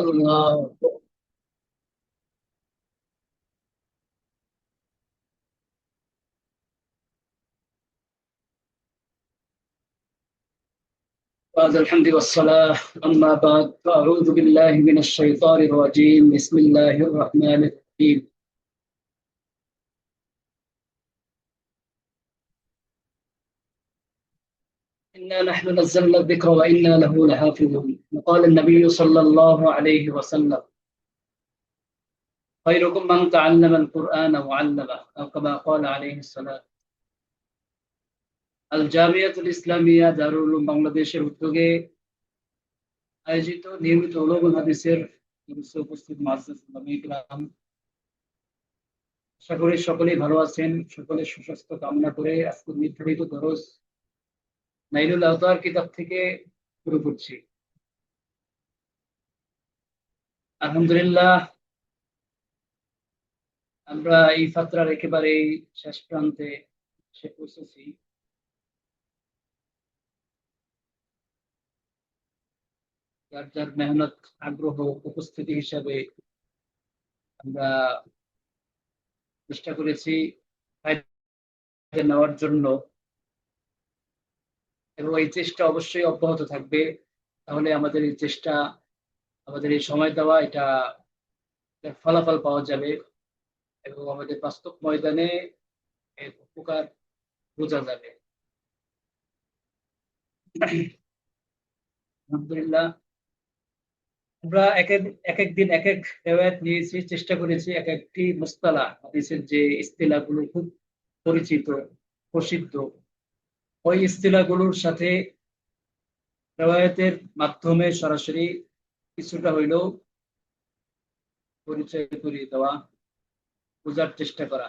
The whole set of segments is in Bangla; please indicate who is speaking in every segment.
Speaker 1: الله. بعد الحمد والصلاة، أما بعد فأعوذ بالله من الشيطان الرجيم. بسم الله الرحمن الرحيم. إنا نحن نزلنا الذكر وإنا له لحافظون. وقال النبي صلى الله عليه وسلم: خيركم من تعلم القرآن وعلمه، أو كما قال عليه الصلاة. আল জামিয়াতুল ইসলামিয়া দারুল উলুম বাংলাদেশের উদ্যোগে আয়োজিত নিয়মিত উলুমুল হাদিসের উপস্থিত মাদ্রাসা ইকরাম, আশা করি সকলেই ভালো আছেন। সকলের সুস্বাস্থ্য কামনা করে আজকে নির্ধারিত দরস নাইলুল আওতার কিতাব থেকে শুরু করছি। আলহামদুলিল্লাহ, আমরা এই ফাতরার একেবারে শেষ প্রান্তে এসে পৌঁছেছি। যার যার মেহনত, আগ্রহ, উপস্থিতি হিসাবে আমরা চেষ্টা করেছি নেওয়ার জন্য, এবং এই চেষ্টা অবশ্যই অব্যাহত থাকবে। তাহলে আমাদের এই চেষ্টা, আমাদের এই সময় দেওয়া, এটা ফলাফল পাওয়া যাবে এবং আমাদের বাস্তব ময়দানে এর উপকার বোঝা যাবে। আলহামদুলিল্লাহ, আমরা এক এক দিন এক এক রেওয়ায়াত নিয়েছি, চেষ্টা করেছি এক একটি মুস্তালাহ হাদিসের যে ইস্তিলাহগুলো খুব পরিচিত, প্রসিদ্ধ, ওই ইস্তিলাহগুলোর সাথে রেওয়ায়াতের মাধ্যমে সরাসরি কিছুটা হইলেও পরিচয় করিয়ে দেওয়া, বোঝার চেষ্টা করা।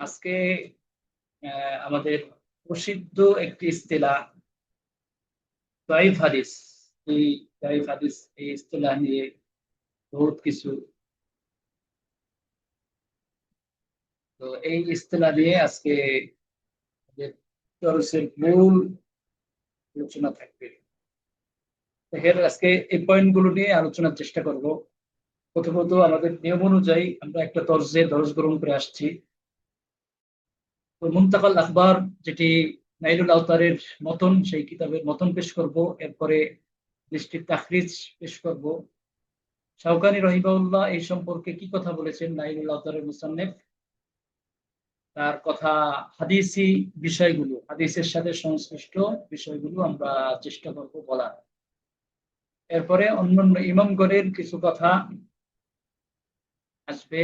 Speaker 1: আজকে আমাদের প্রসিদ্ধ একটি ইস্তিলাহ দাইফ হাদিস। এই দাইফ হাদিস, এই ইস্তিলাহ নিয়ে বহুত কিছু, তো এই ইস্তিলাহ নিয়ে আজকে দরসের মূল আলোচনা থাকবে। আজকে এই পয়েন্টগুলো নিয়ে আলোচনার চেষ্টা করব। প্রথমত, আমাদের নিয়ম অনুযায়ী আমরা একটা দরস গ্রহণ করে আসছি। মুনতাকাল আখবার, যেটি নাইলুল আওতারের মতন, সেই কিতাবের মতন পেশ করব। এরপরে দৃষ্টির তাখরিজ পেশ করব। শাওকানি রহিমাহুল্লাহ এই সম্পর্কে কি কথা বলেছেন, নাইলুল আওতারের মুসান্নিফ, তার কথা, হাদিসি বিষয়গুলো, হাদিসের সাথে সংশ্লিষ্ট বিষয়গুলো আমরা চেষ্টা করব বলার। এরপরে অন্যান্য ইমামগণের কিছু কথা আসবে,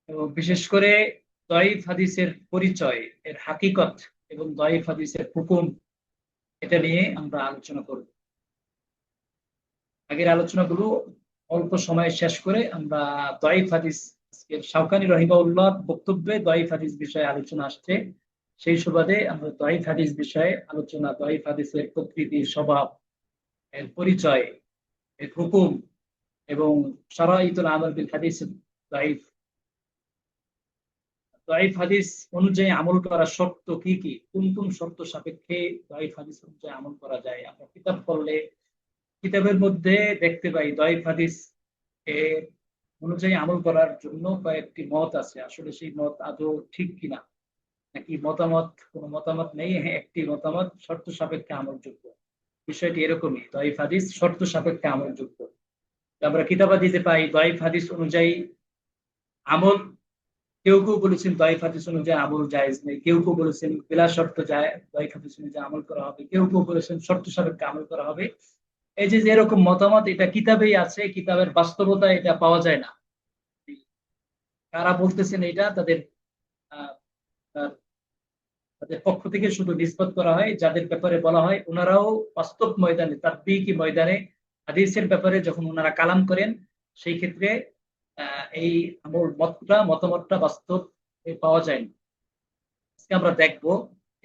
Speaker 1: এবং বিশেষ করে দাইফ হাদিসের পরিচয়, এর হাকিকত এবং দাইফ হাদিসের হুকুম, এটা নিয়ে আমরা আলোচনা করব। আগের আলোচনাগুলো অল্প সময়ে শেষ করে আমরা দাইফ হাদিস, শাওকানি রহিমাহুল্লাহ বক্তব্যে দাইফ হাদিস বিষয়ে আলোচনা আসছে, সেই সুবাদে আমরা দাইফ হাদিস বিষয়ে আলোচনা, দাইফ হাদিসের প্রকৃতি, স্বভাব, এর পরিচয়, এর হুকুম, এবং শারাইতুল আমাল বিল হাদিস দাইফ, দাইফ হাদিস অনুযায়ী আমল করার শর্ত কি কি, কোন কোন শর্ত সাপেক্ষে দাইফ হাদিস অনুযায়ী আমল করা যায়। আমরা কিতাব পড়লে কিতাবের মধ্যে দেখতে পাই দাইফ হাদিস এর অনুযায়ী আমল করার জন্য কয়েকটি মত আছে। আসলে সেই মত আদৌ ঠিক কিনা, নাকি মতামত, কোনো মতামত নেই, হ্যাঁ একটি মতামত শর্ত সাপেক্ষে আমলযোগ্য। বিষয়টি এরকমই, দাইফ হাদিস শর্ত সাপেক্ষে আমলযোগ্য। আমরা কিতাবা দিতে পাই দাইফ হাদিস অনুযায়ী আমল, কেউ কেউ বলেছেন দাইফ হাদিস অনুযায়ী আমল জায়েজ নেই, কেউ কেউ বলেছেন বিলা শর্ত যায় দাইফ হাদিস অনুযায়ী আমল করা হবে, কেউ কেউ বলেছেন শর্ত সাপেক্ষে আমল করা হবে। এই যে এরকম মতামত, এটা কিতাবেই আছে, কিতাবের বাস্তবতা এটা পাওয়া যায় না। কারা বলতেছেন এটা, তাদের আহ, তাদের পক্ষ থেকে শুধু নিসবত করা হয়, যাদের ব্যাপারে বলা হয় ওনারাও বাস্তব ময়দানে, তাদবিকি ময়দানে হাদিসের ব্যাপারে যখন ওনারা কালাম করেন, সেই ক্ষেত্রে এই আমল মতামতটা বাস্তব পাওয়া যায় না। আজকে আমরা দেখবো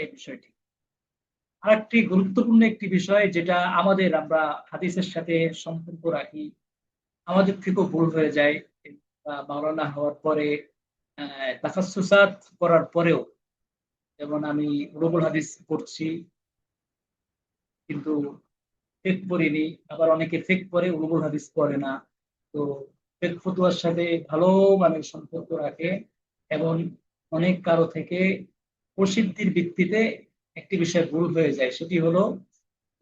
Speaker 1: এই বিষয়টি। আরেকটি গুরুত্বপূর্ণ একটি বিষয়, যেটা আমরা হাদিসের সাথে সম্পর্ক রাখি, আমাদের থেকেও ভুল হয়ে যায়। মাওলানা হওয়ার পরে, তাখাসসুসাত করার পরেও, যেমন আমি উলুমুল হাদিস পড়ছি, কিন্তু ফেক পড়িনি, আবার অনেকে ফেক পড়ে উলুগুল হাদিস পড়ে না। তো ফেক ফতুয়ার সাথে ভালো মানের সম্পর্ক রাখে, এবং অনেক কারো থেকে প্রসিদ্ধির ভিত্তিতে একটি বিষয় ভুল হয়ে যায়, সেটি হলো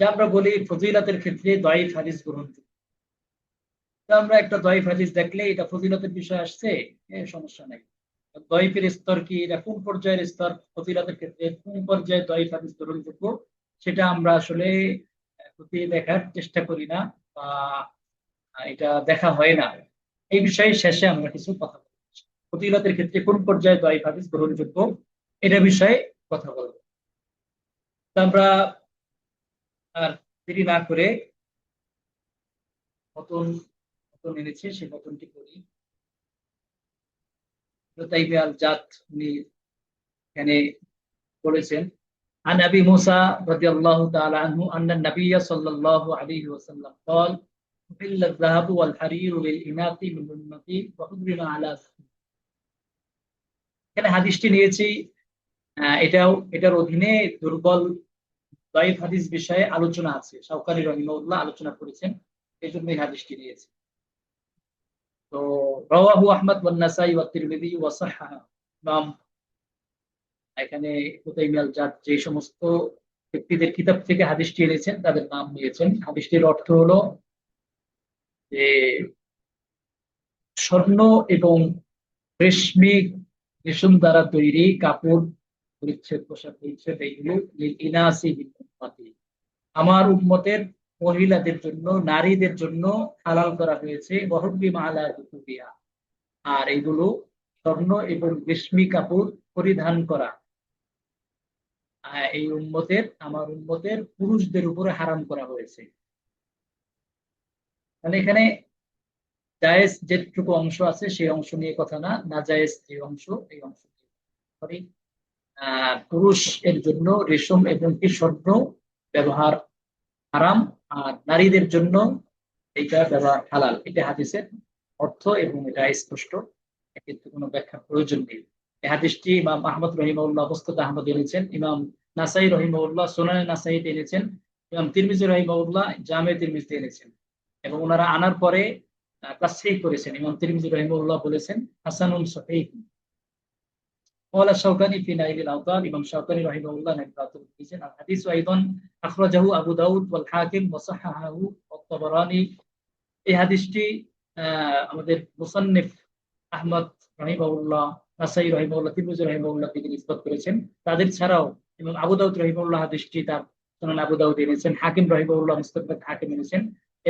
Speaker 1: যে আমরা বলি ফজিলাতের ক্ষেত্রে দাঈফ হাদিস গ্রহণযোগ্য। তো আমরা একটা দাঈফ হাদিস দেখলে এটা ফজিলতের বিষয় আসছে, সমস্যা নাই। দাঈফের স্তর কি, এটা কোন পর্যায়ের স্তর, ফজিলতের ক্ষেত্রে কোন পর্যায়ে দাঈফ হাদিস গ্রহণযোগ্য, সেটা আমরা আসলে খতিয়ে দেখার চেষ্টা করি না, বা এটা দেখা হয় না। এই বিষয়ে শেষে আমরা কিছু কথা বলবো। ফজিলতের ক্ষেত্রে কোন পর্যায়ে দাঈফ হাদিস গ্রহণযোগ্য, এটা বিষয়ে কথা বলবো। তো আমরা আর দেরি না করে মতন মতন এনেছে সেই মতনটি করি। তাইবে আল জাত উনি এখানে বলেছেন, عن ابي موسى رضي الله تعالى عنه ان النبي صلى الله عليه وسلم قال حل الذهب والحرير للإناث من امتي وحرم على الذكور। এখানে হাদিসটি নিয়েছি, এটার অধীনে দুর্বল দাঈফ হাদিস বিষয়ে আলোচনা আছে, শাওকানি রাহিমাহুল্লাহ আলোচনা করেছেন, এই জন্য এই হাদিসটি নিয়েছি। তো রাওয়াহু আহমদ ওয়ান নাসাই ওয়া তিরমিজি ওয়া সাহহাহু। ইমাম এখানে কুতাইমিয়াল জাত যে সমস্ত ব্যক্তিদের কিতাব থেকে হাদিসটি এনেছেন তাদের নাম নিয়েছেন। হাদিসটির অর্থ হলো যে স্বর্ণ এবং রেশমি রেশম দ্বারা তৈরি কাপড়, পরিচ্ছদ, পোশাক পরিচ্ছদ, এইগুলো ইনাসি মিন উম্মতি, আমার উম্মতের মহিলাদের জন্য, নারীদের জন্য হালাল করা হয়েছে, ওয়াহুররিমা আলা যুকুবিহা, আর এইগুলো স্বর্ণ এবং রেশমি কাপড় পরিধান করা এই উম্মতের, আমার উম্মতের পুরুষদের উপরে হারাম করা হয়েছে। মানে এখানে জায়েজ যেটুকু অংশ আছে সেই অংশ নিয়ে কথা না, না জায়েজ যে অংশ এই অংশ নিয়ে। সরি, পুরুষ এর জন্য রেশম এবং কি স্বর্ণ ব্যবহার হারাম, আর নারীদের জন্য এটা ব্যবহার হালাল। এটা হাদিসের অর্থ এবং এটা স্পষ্ট, কিন্তু কোনো ব্যাখ্যার প্রয়োজন নেই। এই হাদিসটি ইমাম আহমদ রহিমাউল্লাহ মুসনাদ আহমদ এনেছেন, ইমাম নাসাই রহিমাউল্লাহ সুনানে নাসাইতে এনেছেন, ইমাম তিরমিজি রহিমাউল্লাহ জামে তিরমিজিতে এনেছেন, এবং ওনারা আনার পরে তাসহিহ করেছেন। ইমাম তিরমিজি রহিমাউল্লাহ বলেছেন হাসানুন সহিহ। قال الشوكاني في نيل الأوطار، إمام الشوكاني رحمه الله نيل الأوطار الحديث أيضا أخرجه أبو داود والحاكم وصححه والطبراني। এই হাদিসটি আমাদের মুসান্নিফ আহমদ রহিমাহুল্লাহ, নাসাই রহিমাহুল্লাহ, তিরমিজি রহিমাহুল্লাহ থেকে নিসবত করেছেন। তাদের ছাড়াও এবং আবু দাউদ রহিমাহুল্লাহ হাদিসটি তার সুনান আবু দাউদ এনেছেন, হাকিম রহিমাহুল্লাহ মুস্তাদরাক হাকিম এনেছেন,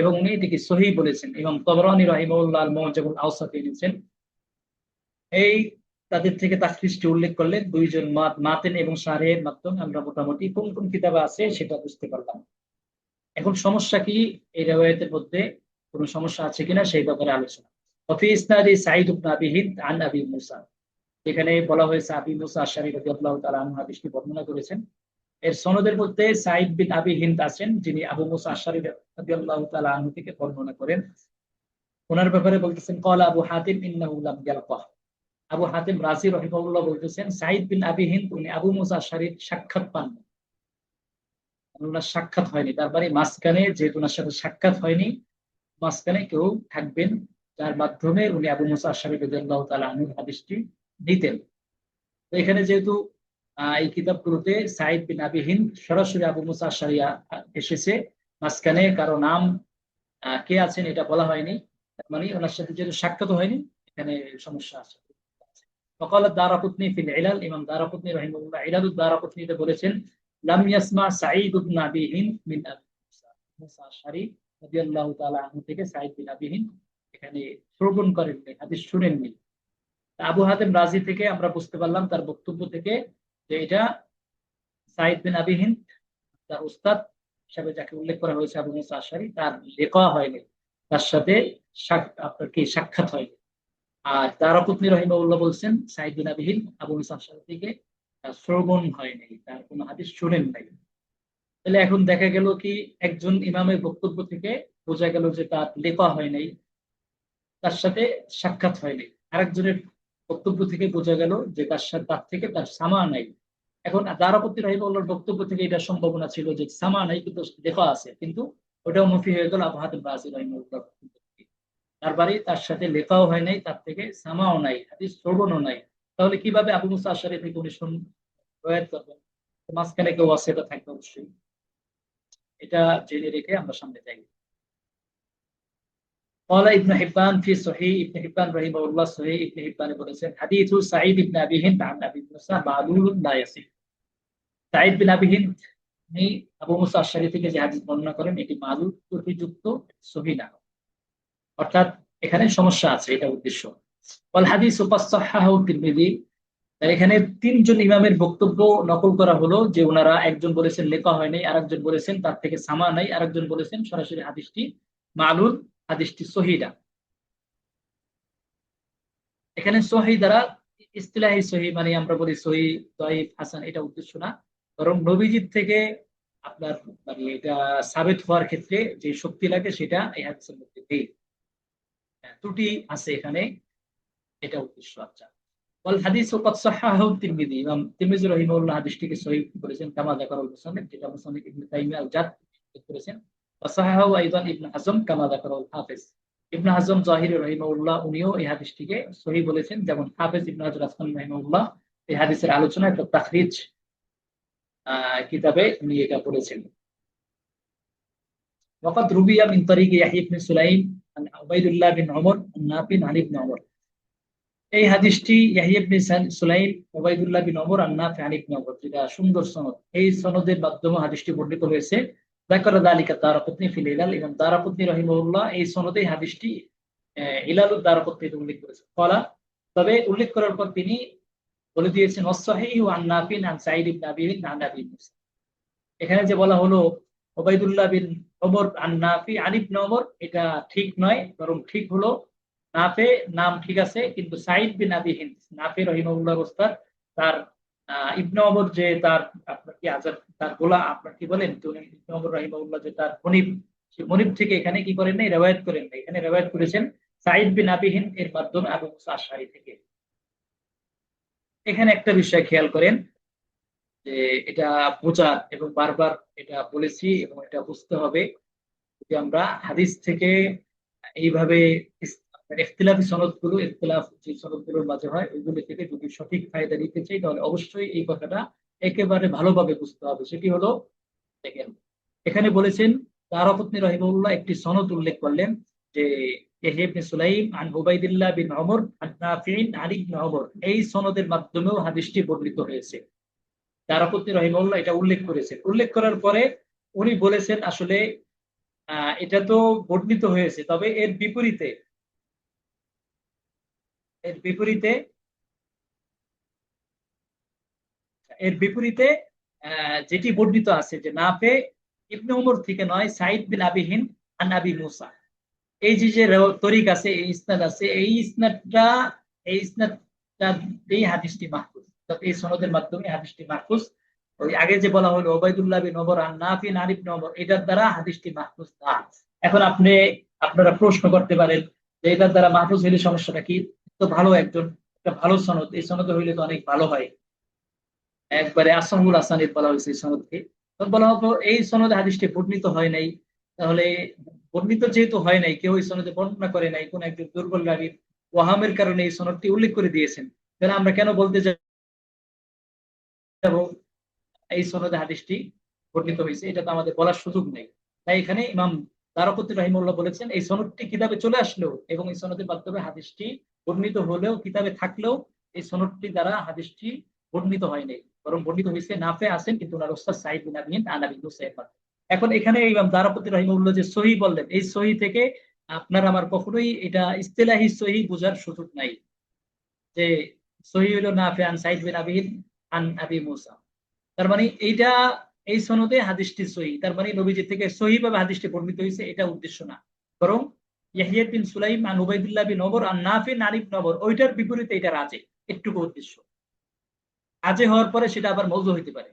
Speaker 1: এবং উনি এটিকে সহিহ বলেছেন। এবং তবরানী রহিমাহুল্লাহ আল মুআজামুল আওসাত এনেছেন। এই তাদের থেকে তাখরিজটি উল্লেখ করলেন দুইজন মাতেন এবং শারহের মাধ্যমে আমরা মোটামুটি কোন কোন কিতাবে আছে সেটা বুঝতে পারলাম। এখন সমস্যা কি, এই রিওয়ায়াতের মধ্যে কোনো সমস্যা আছে কিনা সেই ব্যাপারে আলোচনা। وفي إسناد سعيد بن أبي هند عن أبي موسى, এখানে বলা হয়েছে আবি মুসা আশআরী রাদিয়াল্লাহু তাআলা আনহু হাদিসটি বর্ণনা করেছেন। এর সনদের মধ্যে সাঈদ বিন আবি হিন্দ আছেন, যিনি আবু মুসা আশআরী রাদিয়াল্লাহু তাআলা আনহু থেকে বর্ণনা করেন। ওনার ব্যাপারে বলতেছেন ক্বালা আবু হাতিম ইন্নাহু লাম ইয়ালকাহ। আবু হাতিম রাজি রাহিমাহুল্লাহ বলতেছেন সাঈদ বিন আবি হিন্দ উনি আবু মুসা আশআরীর সাক্ষাৎ পান, ওনার সাক্ষাৎ হয়নি। তার মানে মাঝখানে যেহেতু ওনার সাথে সাক্ষাৎ হয়নি, মাঝখানে কেউ থাকবেন যার মাধ্যমে উনি আবু মুসা আশআরী রাদিয়াল্লাহু তাআলা আনহুর হাদিসটি নিতেন। তো এখানে যেহেতু এই কিতাবগুলোতে সাঈদ বিন আবি হিন্দ সরাসরি আবু মুসা আশআরী এসেছে, মাঝখানে কারো নাম কে আছেন এটা বলা হয়নি, তার মানে ওনার সাথে যেহেতু সাক্ষাৎ হয়নি, এখানে সমস্যা আছে। وقال الدارقطني في العلل, ইমাম দারাকুতনি রাহিমাহুল্লাহ ইলাল দারাকুতনিতে বলেছেন লাম ইয়াসমা সাঈদ ইবনে আবি হিন্দ মিন আবি মুসা আশআরী রাদিয়াল্লাহু তাআলা আনহু থেকে সাঈদ বিন আবি হিন্দ এখানে শ্রবণ করেননি, হাদিস শুনেননি। আবু হাতিম রাজি থেকে আমরা বুঝতে পারলাম তার বক্তব্য থেকে যে এটা সাঈদ বিন আবি হিন্দ, তার উস্তাদ হিসাবে যাকে উল্লেখ করা হয়েছে আবু মুসা আশআরী, তার লিকা হয়নি, তার সাথে আপনার কি সাক্ষাৎ হয়নি। আর দারাকুতনি রাহিমাহুল্লাহ বলছেন সাঈদ বিন আবি হিন্দ আবু মুসা আশআরী থেকে শ্রবণ হয়নি, তার কোনো হাদিস শুনেন নাই। তাহলে এখন দেখা গেল কি, একজন ইমামের বক্তব্য থেকে বোঝা গেল যে তার লেখা হয় নাই, তার সাথে সাক্ষাৎ হয়নি। আরেকজনের বক্তব্য থেকে বোঝা গেল যে তার সাথে তার থেকে তার সামা নাই। এখন দারাকুতনি রাহিমাহুল্লাহর বক্তব্য থেকে এটা সম্ভাবনা ছিল যে সামা নাই কিন্তু লেখা আছে, কিন্তু ওটাও মফি হয়ে গেল আবু হাতিম রাজি রাহিমাহুল্লাহ। তার বাড়ি তার সাথে লেখাও হয় নাই, তার থেকে সামাও নাই, হাদিস শ্রবণও নাই। তাহলে কিভাবে আবু মুসা আশআরী থেকে উনি রওয়ায়াত করবেন? মাঝখানে কেউ আছে, এটা থাকবে অবশ্যই। এটা জেনে রেখে আমরা সামনে যাই। قال ابن حبان في صحيح ابن حبان رحمه الله صحيح ابن حبان বলেছেন হাদিসু সাঈদ ইবনে আবি হিন্দ আন আবি মুসা মালুল লা ইয়াসিহ। সাঈদ বিন আবি হিন্দ তিনি আবু মুসা আশআরী থেকে যে হাদিস বর্ণনা করেন এটি মালুল ত্রুটিযুক্ত, সহিহ না। অর্থাৎ এখানে সমস্যা আছে, এটা উদ্দেশ্য। ওয়াল হাদিস ওয়াস সাহহাহু তিরমিজি। এখানে তিনজন ইমামের বক্তব্য নকল করা হলো যে ওনারা একজন বলেছেন লেখা হয় নাই, আরেকজন বলেছেন তার থেকে সামা নাই, আরেকজন বলেছেন সরাসরি হাদিসটি মালুল, হাদিসটি সহিহ না। এখানে সহিহ দ্বারা ইসতিলাহি সহিহ মানে আমরা বলি সহিহ, দাঈফ, হাসান, এটা উদ্দেশ্য না। বরং নবীজির থেকে আপনার মানে এটা সাবিত হওয়ার ক্ষেত্রে যে শক্তি লাগে সেটা এই হাদিসের মধ্যে নেই। ত্রুটি আছে এখানে, এটা উদ্দেশ্য। আচ্ছা, ওয়াল হাদিস ওয়াকাদ সাহহাহু তিরমিজি। ইমাম তিরমিজি রাহিমাহুল্লাহ হাদিসটিকে সহিহ বলেছেন, কামা যাকারাল মুসান্নিফ, যেটা মুসান্নিফ ইবনে তাইমিয়া আল জাদ করেছেন। ওয়া সাহাহাহু আইদান ইবনে হাজম কামা যাকারাল হাফিজ। ইবনে হাজম জাহিরি রাহিমাহুল্লাহ উনিও এই হাদিসটিকে সহিহ বলেছেন, যেমন হাফিজ ইবনে হাজার আসকালানি রাহিমাহুল্লাহ এই হাদিসের আলোচনা একটা তাখরিজ কিতাবে উনি এটা বলেছেন। ওয়াকাদ রুবিয়া মিন তরিকি ইয়াহইয়া ইবনে সুলাইম আন উবাইদুল্লাহ বিন ওমর আন নাফি আন ইবনে ওমর। এই হাদিসটি ইয়াহইয়া ইবনে সুলাইম, উবাইদুল্লাহ বিন ওমর আর নাফি আন ইবনে ওমর, যেটা সুন্দর সনদ। এই সনদের মাধ্যমে হাদিসটি বর্ণিত হয়েছে। যাকারা যালিকা দারাকুতনি ফিল ইলাল। ইমাম দারাকুতনি রাহিমাহুল্লাহ এই সনদে হাদিসটি ইলালুদ দারাকুতনিতে উল্লেখ করেছেন। কলা, তবে উল্লেখ করার পর তিনি বলে দিয়েছেন ওয়াসসাহিহু আন নাফি আন সাঈদ ইবনে আবি হিন্দ আন আবি মুসা। এখানে যে বলা হলো উবাইদুল্লাহ বিন ওমর আন নাফি আন ইবনে ওমর, এটা ঠিক নয়, বরং ঠিক হলো নাফে নাম ঠিক আছে, কিন্তু সাঈদ বিন আবি হিন্দ, নাফে রহিমাহুল্লাহ ওস্তাদ, তার ইবনে ওমর যে তার আপনার কি আজাদ, তার গোলা আপনার কি বলেন তো, ইবনে ওমর রহিমাহুল্লাহ যে তার মনিব, সেই মনিব থেকে এখানে কি করেন নাই, রিওয়ায়াত করেন নাই। এখানে রিওয়ায়াত করেছেন সাঈদ বিন আবি হিন্দ এর মাধ্যমে আবু মুসা আশআরী থেকে। এখানে একটা বিষয় খেয়াল করেন যে এটা বোঝার, এবং বারবার এটা বলেছি এবং এটা বুঝতে হবে, যদি আমরা হাদিস থেকে এইভাবে ইখতিলাফি সনদগুলো, ইখতিলাফ যে সনদগুলোর মাঝে হয় ওইগুলো থেকে যদি সঠিক ফায়দা নিতে চাই, তাহলে অবশ্যই এই কথাটা একেবারে ভালোভাবে বুঝতে হবে। সেটি হলো, দেখেন এখানে বলেছেন দারাকুতনি রাহিমাহুল্লাহ একটি সনদ উল্লেখ করলেন যে ইয়াহইয়া ইবনে সুলাইম আন উবাইদুল্লাহ বিন ওমর আন নাফি'in আন ইবনে ওমর, এই সনদের মাধ্যমেও হাদিসটি বর্ণিত হয়েছে। দারাকুতনি রাহিমাহুল্লাহ এটা উল্লেখ করেছেন। উল্লেখ করার পরে উনি বলেছেন আসলে এটা তো বর্ণিত হয়েছে, তবে এর বিপরীতে, এর বিপরীতে এর বিপরীতে যেটি বর্ণিত আছে যে নাফে ইবনে ওমর থেকে নয়, সাঈদ বিন আবি হিন্দ আন আবি মুসা, এই যে যে তরিক আছে, এই ইসনাদ আছে, এই ইসনাদটা এই হাদিসটি মাহফুজ। এই সনদের মাধ্যমে হাদিসটি মাহফুজ। ওই আগে যে বলা হলো ওবাইদুল্লাহ বিন ওমর আন নাফি আন ইবনে ওমর, এটার দ্বারা হাদিসটি মাহফুজ না। এখন আপনারা প্রশ্ন করতে পারেন যে এটার দ্বারা মাহফুজ হইলে সমস্যাটা কি? তো ভালো একজন, একটা ভালো সনদ, এই সনদে হইলে তো অনেক ভালো হয়, একবারে আসাহুল আসানিদ বলা হয়েছে এই সনদকে। তো বলা হতো এই সনদে হাদিসটি বর্ণিত হয় নাই, তাহলে বর্ণিত যেহেতু হয় নাই, কেউ এই সনদে বর্ণনা করে নাই, কোন একজন দুর্বল রাবীর ওয়াহামের কারণে এই সনদটি উল্লেখ করে দিয়েছেন, তাহলে আমরা কেন বলতে যাব এই সনদে হাদিসটি বর্ণিত হয়েছে? এটা তো আমাদের বলার সুযোগ নেই। তাই এখানে ইমাম দারাকুতনি রাহিমাহুল্লাহ বলেছেন এই সনদটি কিতাবে চলে আসলেও এবং এই সনদের মাধ্যমে হাদিসটি বর্ণিত হলেও, কিতাবে থাকলেও এই সনদটি দ্বারা হাদিসটি বর্ণিত হয়নি, বরং বর্ণিত হয়েছে নাফে আছেন কিন্তু ওনার ওস্তাদ সাঈদ বিন আবি হিন্দ আন আবি মুসা। এখন এখানে ইমাম দারাকুতনি রাহিমাহুল্লাহ যে সহিহ বললেন, এই সহিহ থেকে আপনার আমার কখনোই এটা ইস্তিলাহি সহিহ বোঝার সুযোগ নাই যে সহিহ হলো নাফে আন সাঈদ বিন আবি হিন্দ আন আবি মুসা, তার মানে এইটা এই সনদে হাদিসটি সহিহ, তার মানে নবীজি থেকে সহিহ ভাবে হাদিসটি বর্ণিত হয়েছে, এটা উদ্দেশ্য না। বরং ইয়াহইয়া বিন সুলাইম আন উবাইদুল্লাহ বিন ওমর আন নাফি আন ইবনে ওমর, ওইটার বিপরীতে এটা রাজে, এটুকু উদ্দেশ্য। রাজে হওয়ার পরে সেটা আবার মওযু হইতে পারে,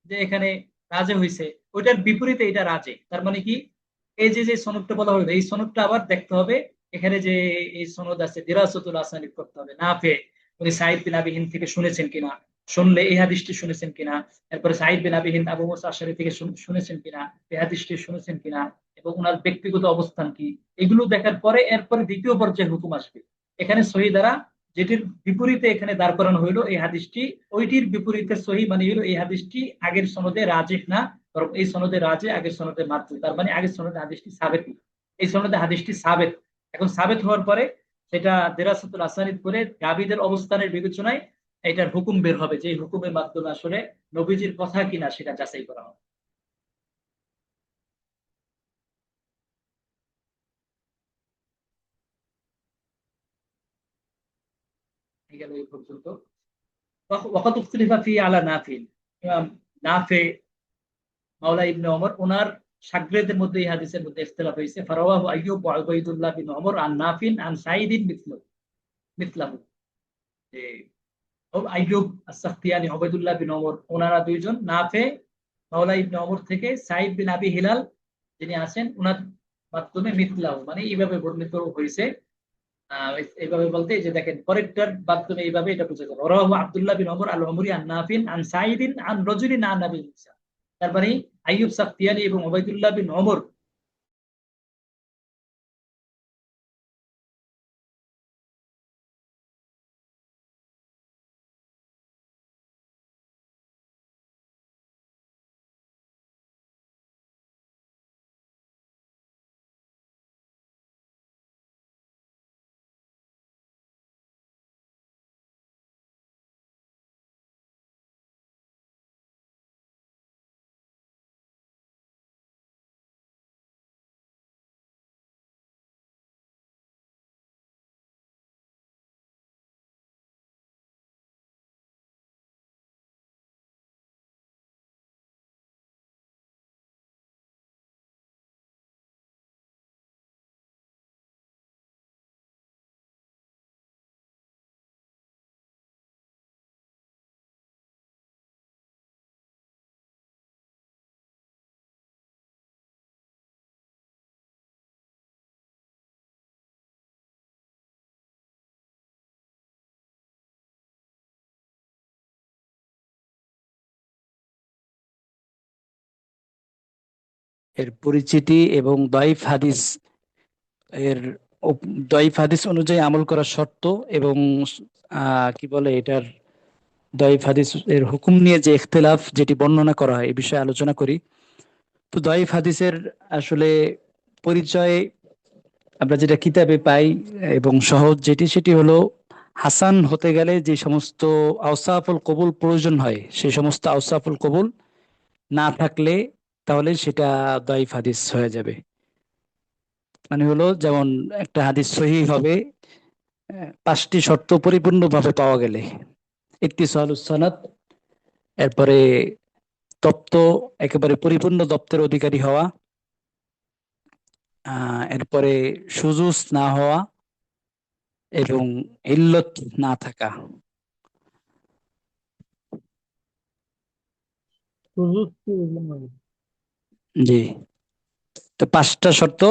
Speaker 1: যে এখানে রাজে হইছে, ওইটার বিপরীতে এটা রাজে, তার মানে কি এই যে যে সনদটা বলা হলো এই সনদটা আবার দেখতে হবে। এখানে যে এই সনদ আছে দিরাসাতুল আসানিদ করতে হবে, নাফে উনি সাঈদ বিন আবি হিন্দ থেকে শুনেছেন কিনা, শুনলে এই হাদিসটি শুনেছেন কিনা, এরপরে সাঈদ বিন আবি হিন্দ আবু মুসা আশআরী থেকে শুনেছেন কিনা, এই হাদিসটি শুনেছেন কিনা, এবং ওনার ব্যক্তিগত অবস্থান কি, এগুলো দেখার পরে এরপরে দ্বিতীয় পর্যায়ে হুকুম আসবে। এখানে সহি দ্বারা যেটির বিপরীতে এখানে দাঁড় করানো হইলো এই হাদিসটি, ওইটির বিপরীতে সহি মানে হলো এই হাদিসটি আগের সনদে রাজিহ না, বরং এই সনদে রাজে, আগের সনদে মারফু, তার মানে আগের সনদে হাদিসটি সাবেত, এই সনদে হাদিসটি সাবেত। এখন সাবেত হওয়ার পরে সেটা দেরাসাতুল আসানিদ করে রাবীদের অবস্থানের বিবেচনায় এটার হুকুম বের হবে, যে এই হুকুমের মাধ্যমে আসলে নবীজির কথা কিনা সেটা যাচাই করা হবে। ঠিক আছে, এই পর্যন্ত। ওয়াকাত উখতুলিফা ফি আলা নাফিল, ইমাম নাফে মাওলা ইবনে ওমর ওনার শাগরেদের মধ্যে এই হাদিসের মধ্যে ইখতিলাফ হয়েছে। ফারাওয়াহু আইয়ুব ওয়া উবাইদুল্লাহ বিন ওমর আন নাফিন আন সাঈদিন মিথলাহু, যে আইয়ুব আস-সাখতিয়ানি, উবাইদুল্লাহ বিন ওমর, ওনারা দুইজন নাফে মাওলা ইবনে ওমর থেকে সাঈদ বিন আবি হিলাল যিনি আছেন ওনার মাধ্যমে মিথলাহু মানে এইভাবে বর্ণিত হয়েছে। এইভাবে বলতে এই যে দেখেন পরেরটার মাধ্যমে এইভাবে এটা বোঝা যাবে, রাওয়াহু আব্দুল্লাহ বিন ওমর আল উমরি আন নাফিন আন সাঈদিন আন রাজুলিন আন নবী মুসা। তার মানে আইয়ুব সাখতিয়ানি এবং উবাইদুল্লাহ বিন ওমর
Speaker 2: এর পরিচিতি এবং দাইফ হাদিস এর দাইফ হাদিস অনুযায়ী আমল করার শর্ত এবং কি বলে এটার দাইফ হাদিস এর হুকুম নিয়ে যে ইখতিলাফ যেটি বর্ণনা করা হয় এই বিষয়ে আলোচনা করি। তো দাইফ হাদিসের আসলে পরিচয় আমরা যেটা কিতাবে পাই এবং সহজ যেটি সেটি হলো হাসান হতে গেলে যে সমস্ত আওসাফুল কবুল প্রয়োজন হয় সেই সমস্ত আওসাফুল কবুল না থাকলে তাহলে সেটা দাইফ হাদিস হয়ে যাবে। মানে হলো যেমন একটা হাদিস সহিহ হবে পাঁচটি শর্ত পরিপূর্ণভাবে পাওয়া গেলে: ইত্তিসালুস সনাদ, এরপরে দপ্ত একেবারে পরিপূর্ণ দপ্তের অধিকারী হওয়া, এরপরে সুজুস না হওয়া এবং ইল্লত না থাকা।
Speaker 3: সুযোগ কি বুঝলাম না।
Speaker 2: জি, তো পাঁচটা শর্ত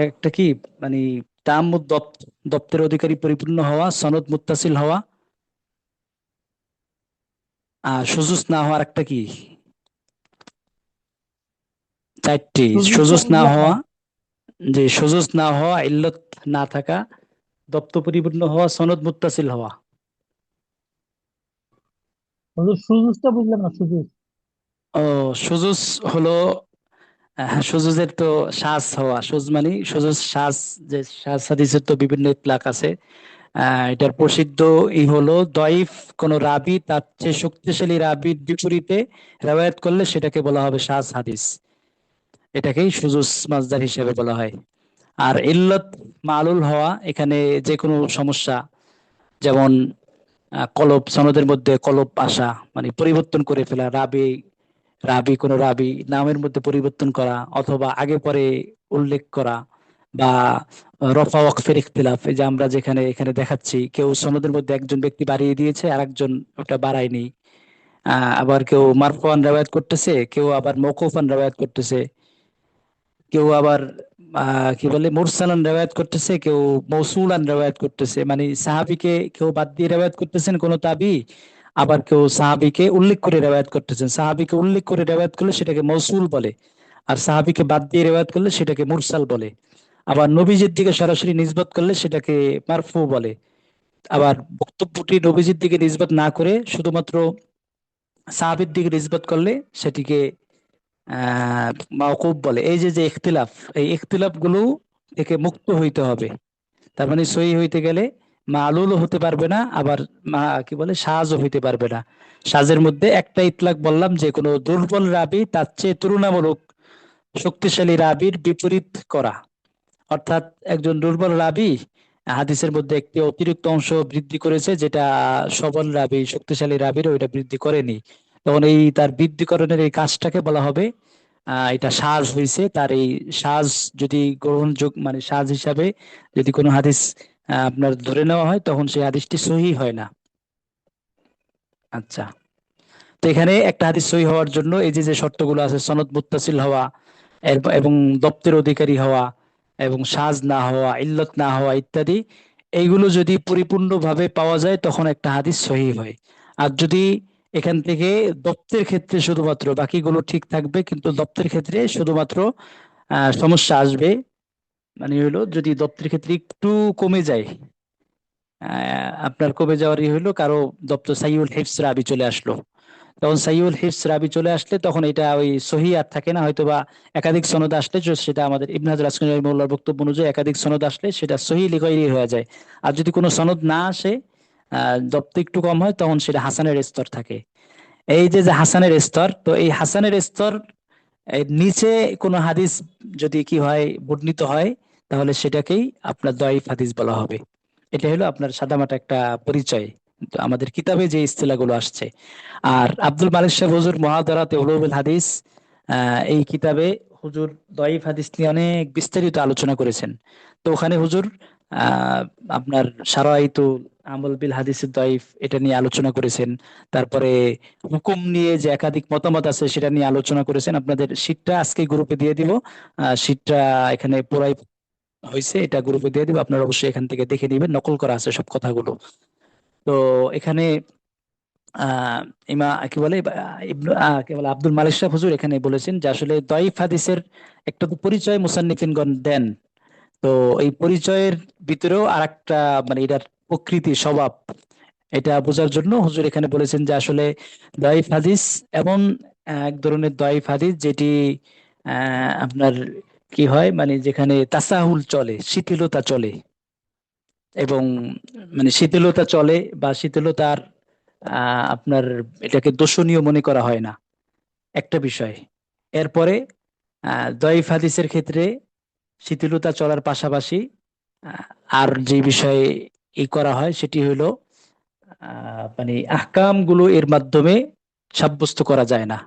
Speaker 2: একটা কি মানে তাম দপ্তের অধিকারী পরিপূর্ণ হওয়া, সনদ মুত্তাসিল হওয়া, আর সুজুস না হওয়ার একটা কি চারটি
Speaker 3: সুযোগটা
Speaker 2: সুজুস না
Speaker 3: বুঝলাম না।
Speaker 2: হওয়া, যে সুজুস না হওয়া, ইল্লত না থাকা, দপ্ত পরিপূর্ণ হওয়া, সনদ মুত্তাসিল হওয়া।
Speaker 3: হুজুর সুযোগটা বুঝলাম না, সুযোগ।
Speaker 2: ও সুজুস হলো সুজুজের তো সাজ হওয়া, সুজ মানে সুজুজ সাজ, যে সাজ হাদিসের তো বিভিন্ন ইতলাক আছে। এটার প্রসিদ্ধ ই হলো দয়ীফ কোন রাবি তার চেয়ে শক্তিশালী রাবির বিপরীতে রেওয়ায়াত করলে সেটাকে বলা হবে সাজ হাদিস, এটাকেই সুজুজ মাজদার হিসেবে বলা হয়। আর ইল্লত মালুল হওয়া, এখানে যে কোনো সমস্যা, যেমন কলব, সনদের মধ্যে কলব আসা মানে পরিবর্তন করে ফেলা, রাবি রাবি কোন রাবি নামের মধ্যে পরিবর্তন করা অথবা আগে পরে উল্লেখ করা, বা রফা ওয়াকফের ইখতিলাফ, এই যে আমরা যেখানে এখানে দেখাচ্ছি কেউ সনদের মধ্যে একজন ব্যক্তি বাড়িয়ে দিয়েছে আর একজন ওটা বাড়ায়নি। আবার কেউ মারফুআন রাওয়ায়াত করতেছে, কেউ আবার মওকুফান রাওয়ায়াত করতেছে, কেউ আবার কি বলে মুরসালান রেওয়ায়াত করতেছে, কেউ মৌসুলান রেওয়ায়াত করতেছে, মানে সাহাবীকে কেউ বাদ দিয়ে রেওয়ায়াত করতেছেন কোন তাবি, আবার কেউ সাহাবীকে উল্লেখ করে রেওয়ায়াত করতেছেন, সাহাবীকে উল্লেখ করে রেওয়ায়াত করলে সেটাকে মৌসুল বলে, আর সাহাবীকে বাদ দিয়ে রেওয়ায়াত করলে সেটাকে মুরসাল বলে। আবার নবীজির দিকে সরাসরি নিসবত করলে সেটাকে মারফু বলে। আবার বক্তব্যটি নবীজির দিকে নিসবত না করে শুধুমাত্র সাহাবীর দিকে নিসবত করলে সেটিকে আহ মাওকুফ বলে। এই যে যে ইখতিলাফ, এই ইখতিলাফ গুলো থেকে মুক্ত হইতে হবে। তার মানে সহি হইতে গেলে মালুলও হতে পারবে না, আবার কি বলে সাজও হইতে পারবে না। সাজের মধ্যে একটা ইতলাক বললাম, যে কোনো দুর্বল রাবী তার চেয়ে তুলনামূলক শক্তিশালী রাবীর বিপরীত করা। অর্থাৎ একজন দুর্বল রাবী হাদিসের মধ্যে একটি অতিরিক্ত অংশ বৃদ্ধি করেছে, যেটা সবল রাবী শক্তিশালী রাবীর ওইটা বৃদ্ধি করেনি। তখন এই তার বৃদ্ধিকরণের এই কাজটাকে বলা হবে এটা সাজ হয়েছে। তার এই সাজ যদি গ্রহণযোগ্য, মানে সাজ হিসাবে যদি কোনো হাদিস আপনার ধরে নেওয়া হয়, তখন সেই হাদিসটি সহিহ হয় না। আচ্ছা, তো এখানে একটা হাদিস সহিহ হওয়ার জন্য এই যে যে শর্তগুলো আছে, সনদ মুত্তাসিল হওয়া, এবং দপ্তের অধিকারী হওয়া, এবং সাজ না হওয়া, ইল্লত না হওয়া ইত্যাদি, এইগুলো যদি পরিপূর্ণভাবে পাওয়া যায় তখন একটা হাদিস সহিহ হয়। আর যদি এখান থেকে দপ্তের ক্ষেত্রে শুধুমাত্র, বাকিগুলো ঠিক থাকবে কিন্তু দপ্তের ক্ষেত্রে শুধুমাত্র সমস্যা আসবে, মানে হলো যদি দপ্তের ক্ষেত্রে একটু কমে যায়, আপনার কমে যাওয়ারই হইলো কারো দপ্তর সাইউল হিফস রাবি চলে আসলো, তখন সাইউল হিফস রাবি চলে আসলে তখন এটা ওই সহি আর থাকে না, হয়তো বা একাধিক সনদ আসলে সেটা আমাদের ইবনে হাজার আসকালানি রাহিমাহুল্লাহর বক্তব্য অনুযায়ী একাধিক সনদ আসলে সেটা সহি লিগাইরি হয়ে যায়। আর যদি কোনো সনদ না আসে, দপ্তর একটু কম হয়, তখন সেটা হাসানের স্তর থাকে। এই যে যে হাসানের স্তর, তো এই হাসানের স্তর এর নিচে কোনো হাদিস যদি কি হয় বর্ণিত হয়, তাহলে সেটাকেই আপনার দয়ীফ হাদিস বলা হবে। এটা হলো আপনার সাদামাটা একটা পরিচয়, তো আমাদের কিতাবে যে ইস্তিলাহগুলো আসছে। আর আব্দুল মালিক সাহেব হুজুর মুহাদারাতে উলুমুল হাদিস, এই কিতাবে হুজুর দয়ীফ হাদিস নিয়ে অনেক বিস্তারিত আলোচনা করেছেন। তো ওখানে হুজুর আহ আপনার শারাইতু আমল বিল হাদিস দয়ীফ এটা নিয়ে আলোচনা করেছেন। তারপরে হুকুম নিয়ে যে একাধিক মতামত আছে সেটা নিয়ে আলোচনা করেছেন। আপনাদের শীটটা আজকে গ্রুপে দিয়ে দিব, শীটটা এখানে পুরাই হয়েছে, এটা গ্রুপে দিয়ে দিব, আপনারা অবশ্যই এখান থেকে দেখে নিবেন, নকল করা আছে সব কথাগুলো। তো এখানে আহ ইমা কি বলে কি বলে আব্দুল মালিক সাহেব হুজুর এখানে বলেছেন যে আসলে দয়ীফ হাদিসের একটা তো পরিচয় মুসান্নিফিনগণ দেন। তো এই পরিচয়ের ভিতরেও আরেকটা, মানে এটার প্রকৃতি স্বভাব, এটা বোঝার জন্য হুজুর এখানে বলেছেন যে আসলে দয়ীফ হাদিস এমন এক ধরনের দয়ীফ হাদিস যেটি আপনার কি হয়, মানে যেখানে তাসাহুল চলে, শিথিলতা চলে, এবং মানে শিথিলতা চলে বা শিথিলতার আপনার এটাকে দোষণীয় মনে করা হয় না, একটা বিষয়। এরপরে দয়ীফ হাদিসের ক্ষেত্রে শিথিলতা চলার পাশাপাশি আহ, আর যে বিষয়ে ই করা হয় সেটি হলো মানে আহকাম গুলো এর মাধ্যমে সাব্যস্ত করা যায় না,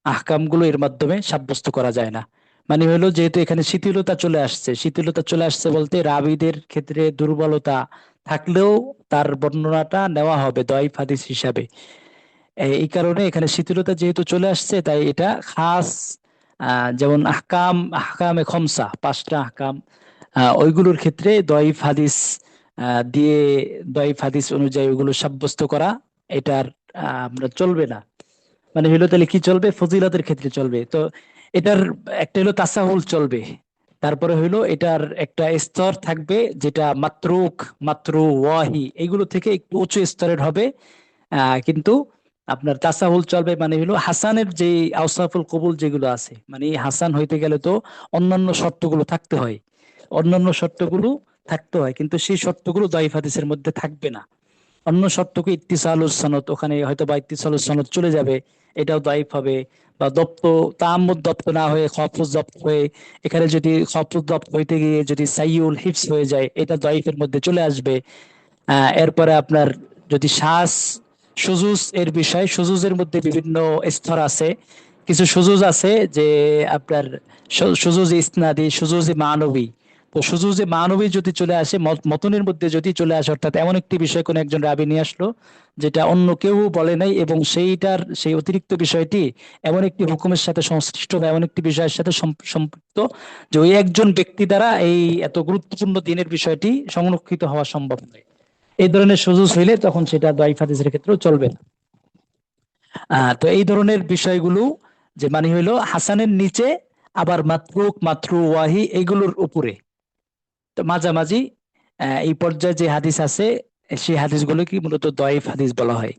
Speaker 2: আহকাম গুলো এর মাধ্যমে সাব্যস্ত করা যায় না। মানে হলো যেহেতু এখানে শিথিলতা চলে আসছে, শিথিলতা চলে আসছে বলতে রাবীদের ক্ষেত্রে দুর্বলতা থাকলেও তার বর্ণনাটা নেওয়া হবে দয়ীফ হাদিস হিসাবে। এই কারণে এখানে শিথিলতা যেহেতু চলে আসছে, তাই এটা খাস যেমন আহকামে খমসা, পাঁচটা আহকাম, ওইগুলোর ক্ষেত্রে দয়ীফ হাদিস দিয়ে দয়ীফ হাদিস অনুযায়ী ওগুলো সাব্যস্ত করা, এটার আমরা চলবে না। মানে হইলো তাহলে কি চলবে, ফজিলতের ক্ষেত্রে চলবে। তো এটার একটা হলো তাসাহুল চলবে, তারপরে হইলো এটার একটা স্তর থাকবে যেটা মাতরুক, ওয়াহি, এইগুলো থেকে একটু উঁচু স্তরের হবে। কিন্তু আপনার তাসাহুল চলবে, মানে হলো হাসানের যে আওসাফুল কবুল যেগুলো আছে, মানে এই হাসান হইতে গেলে তো অন্যান্য শর্তগুলো থাকতে হয়, অন্যান্য শর্তগুলো থাকতে হয়, কিন্তু সেই শর্তগুলো দয়ীফ হাদিসের মধ্যে থাকবে না। অন্য শর্তকে ইত্তিসালুস সনদ, ওখানে হয়তো বা ইত্তিসালুস সনদ চলে যাবে, এটাও দায়ীফ হবে। বা দপ্ত তাআম্মুদ দপ্ত না হয়ে খফুজ দপ্ত হয়ে, এখানে যদি খফুজ দপ্ত হইতে গিয়ে যদি সাইয়ুল হিফস হয়ে যায়, এটা দায়ীফের মধ্যে চলে আসবে। এরপরে আপনার যদি শ্বাস সুজুজ এর বিষয়, সুজুজের মধ্যে বিভিন্ন স্তর আছে। কিছু সুজুজ আছে যে আপনার সুজুজ ইসনাদি, সুজুজ মানবী। তো সুজুজ মানবী যদি চলে আসে, মতনের মধ্যে যদি চলে আসে, অর্থাৎ এমন একটি বিষয় কোন একজন রাবী নিয়ে আসলো যেটা অন্য কেউ বলে নাই, এবং সেই অতিরিক্ত বিষয়টি এমন একটি হুকুমের সাথে সংশ্লিষ্ট বা এমন একটি বিষয়ের সাথে সম্পৃক্ত যে ওই একজন ব্যক্তি দ্বারা এই এত গুরুত্বপূর্ণ দিনের বিষয়টি সংরক্ষিত হওয়া সম্ভব নয়। এই ধরনের সুজুজ হইলে তখন সেটা দাইফ হাদিসের ক্ষেত্রেও চলবে না। তো এই ধরনের বিষয়গুলো যে মানে হইলো হাসানের নিচে, আবার মাতরুক মাতরু ওয়াহি এগুলোর উপরে, তো মাঝামাঝি এই পর্যায়ে যে হাদিস আছে সেই হাদিসগুলো কি মূলত দয়ীফ হাদিস বলা হয়।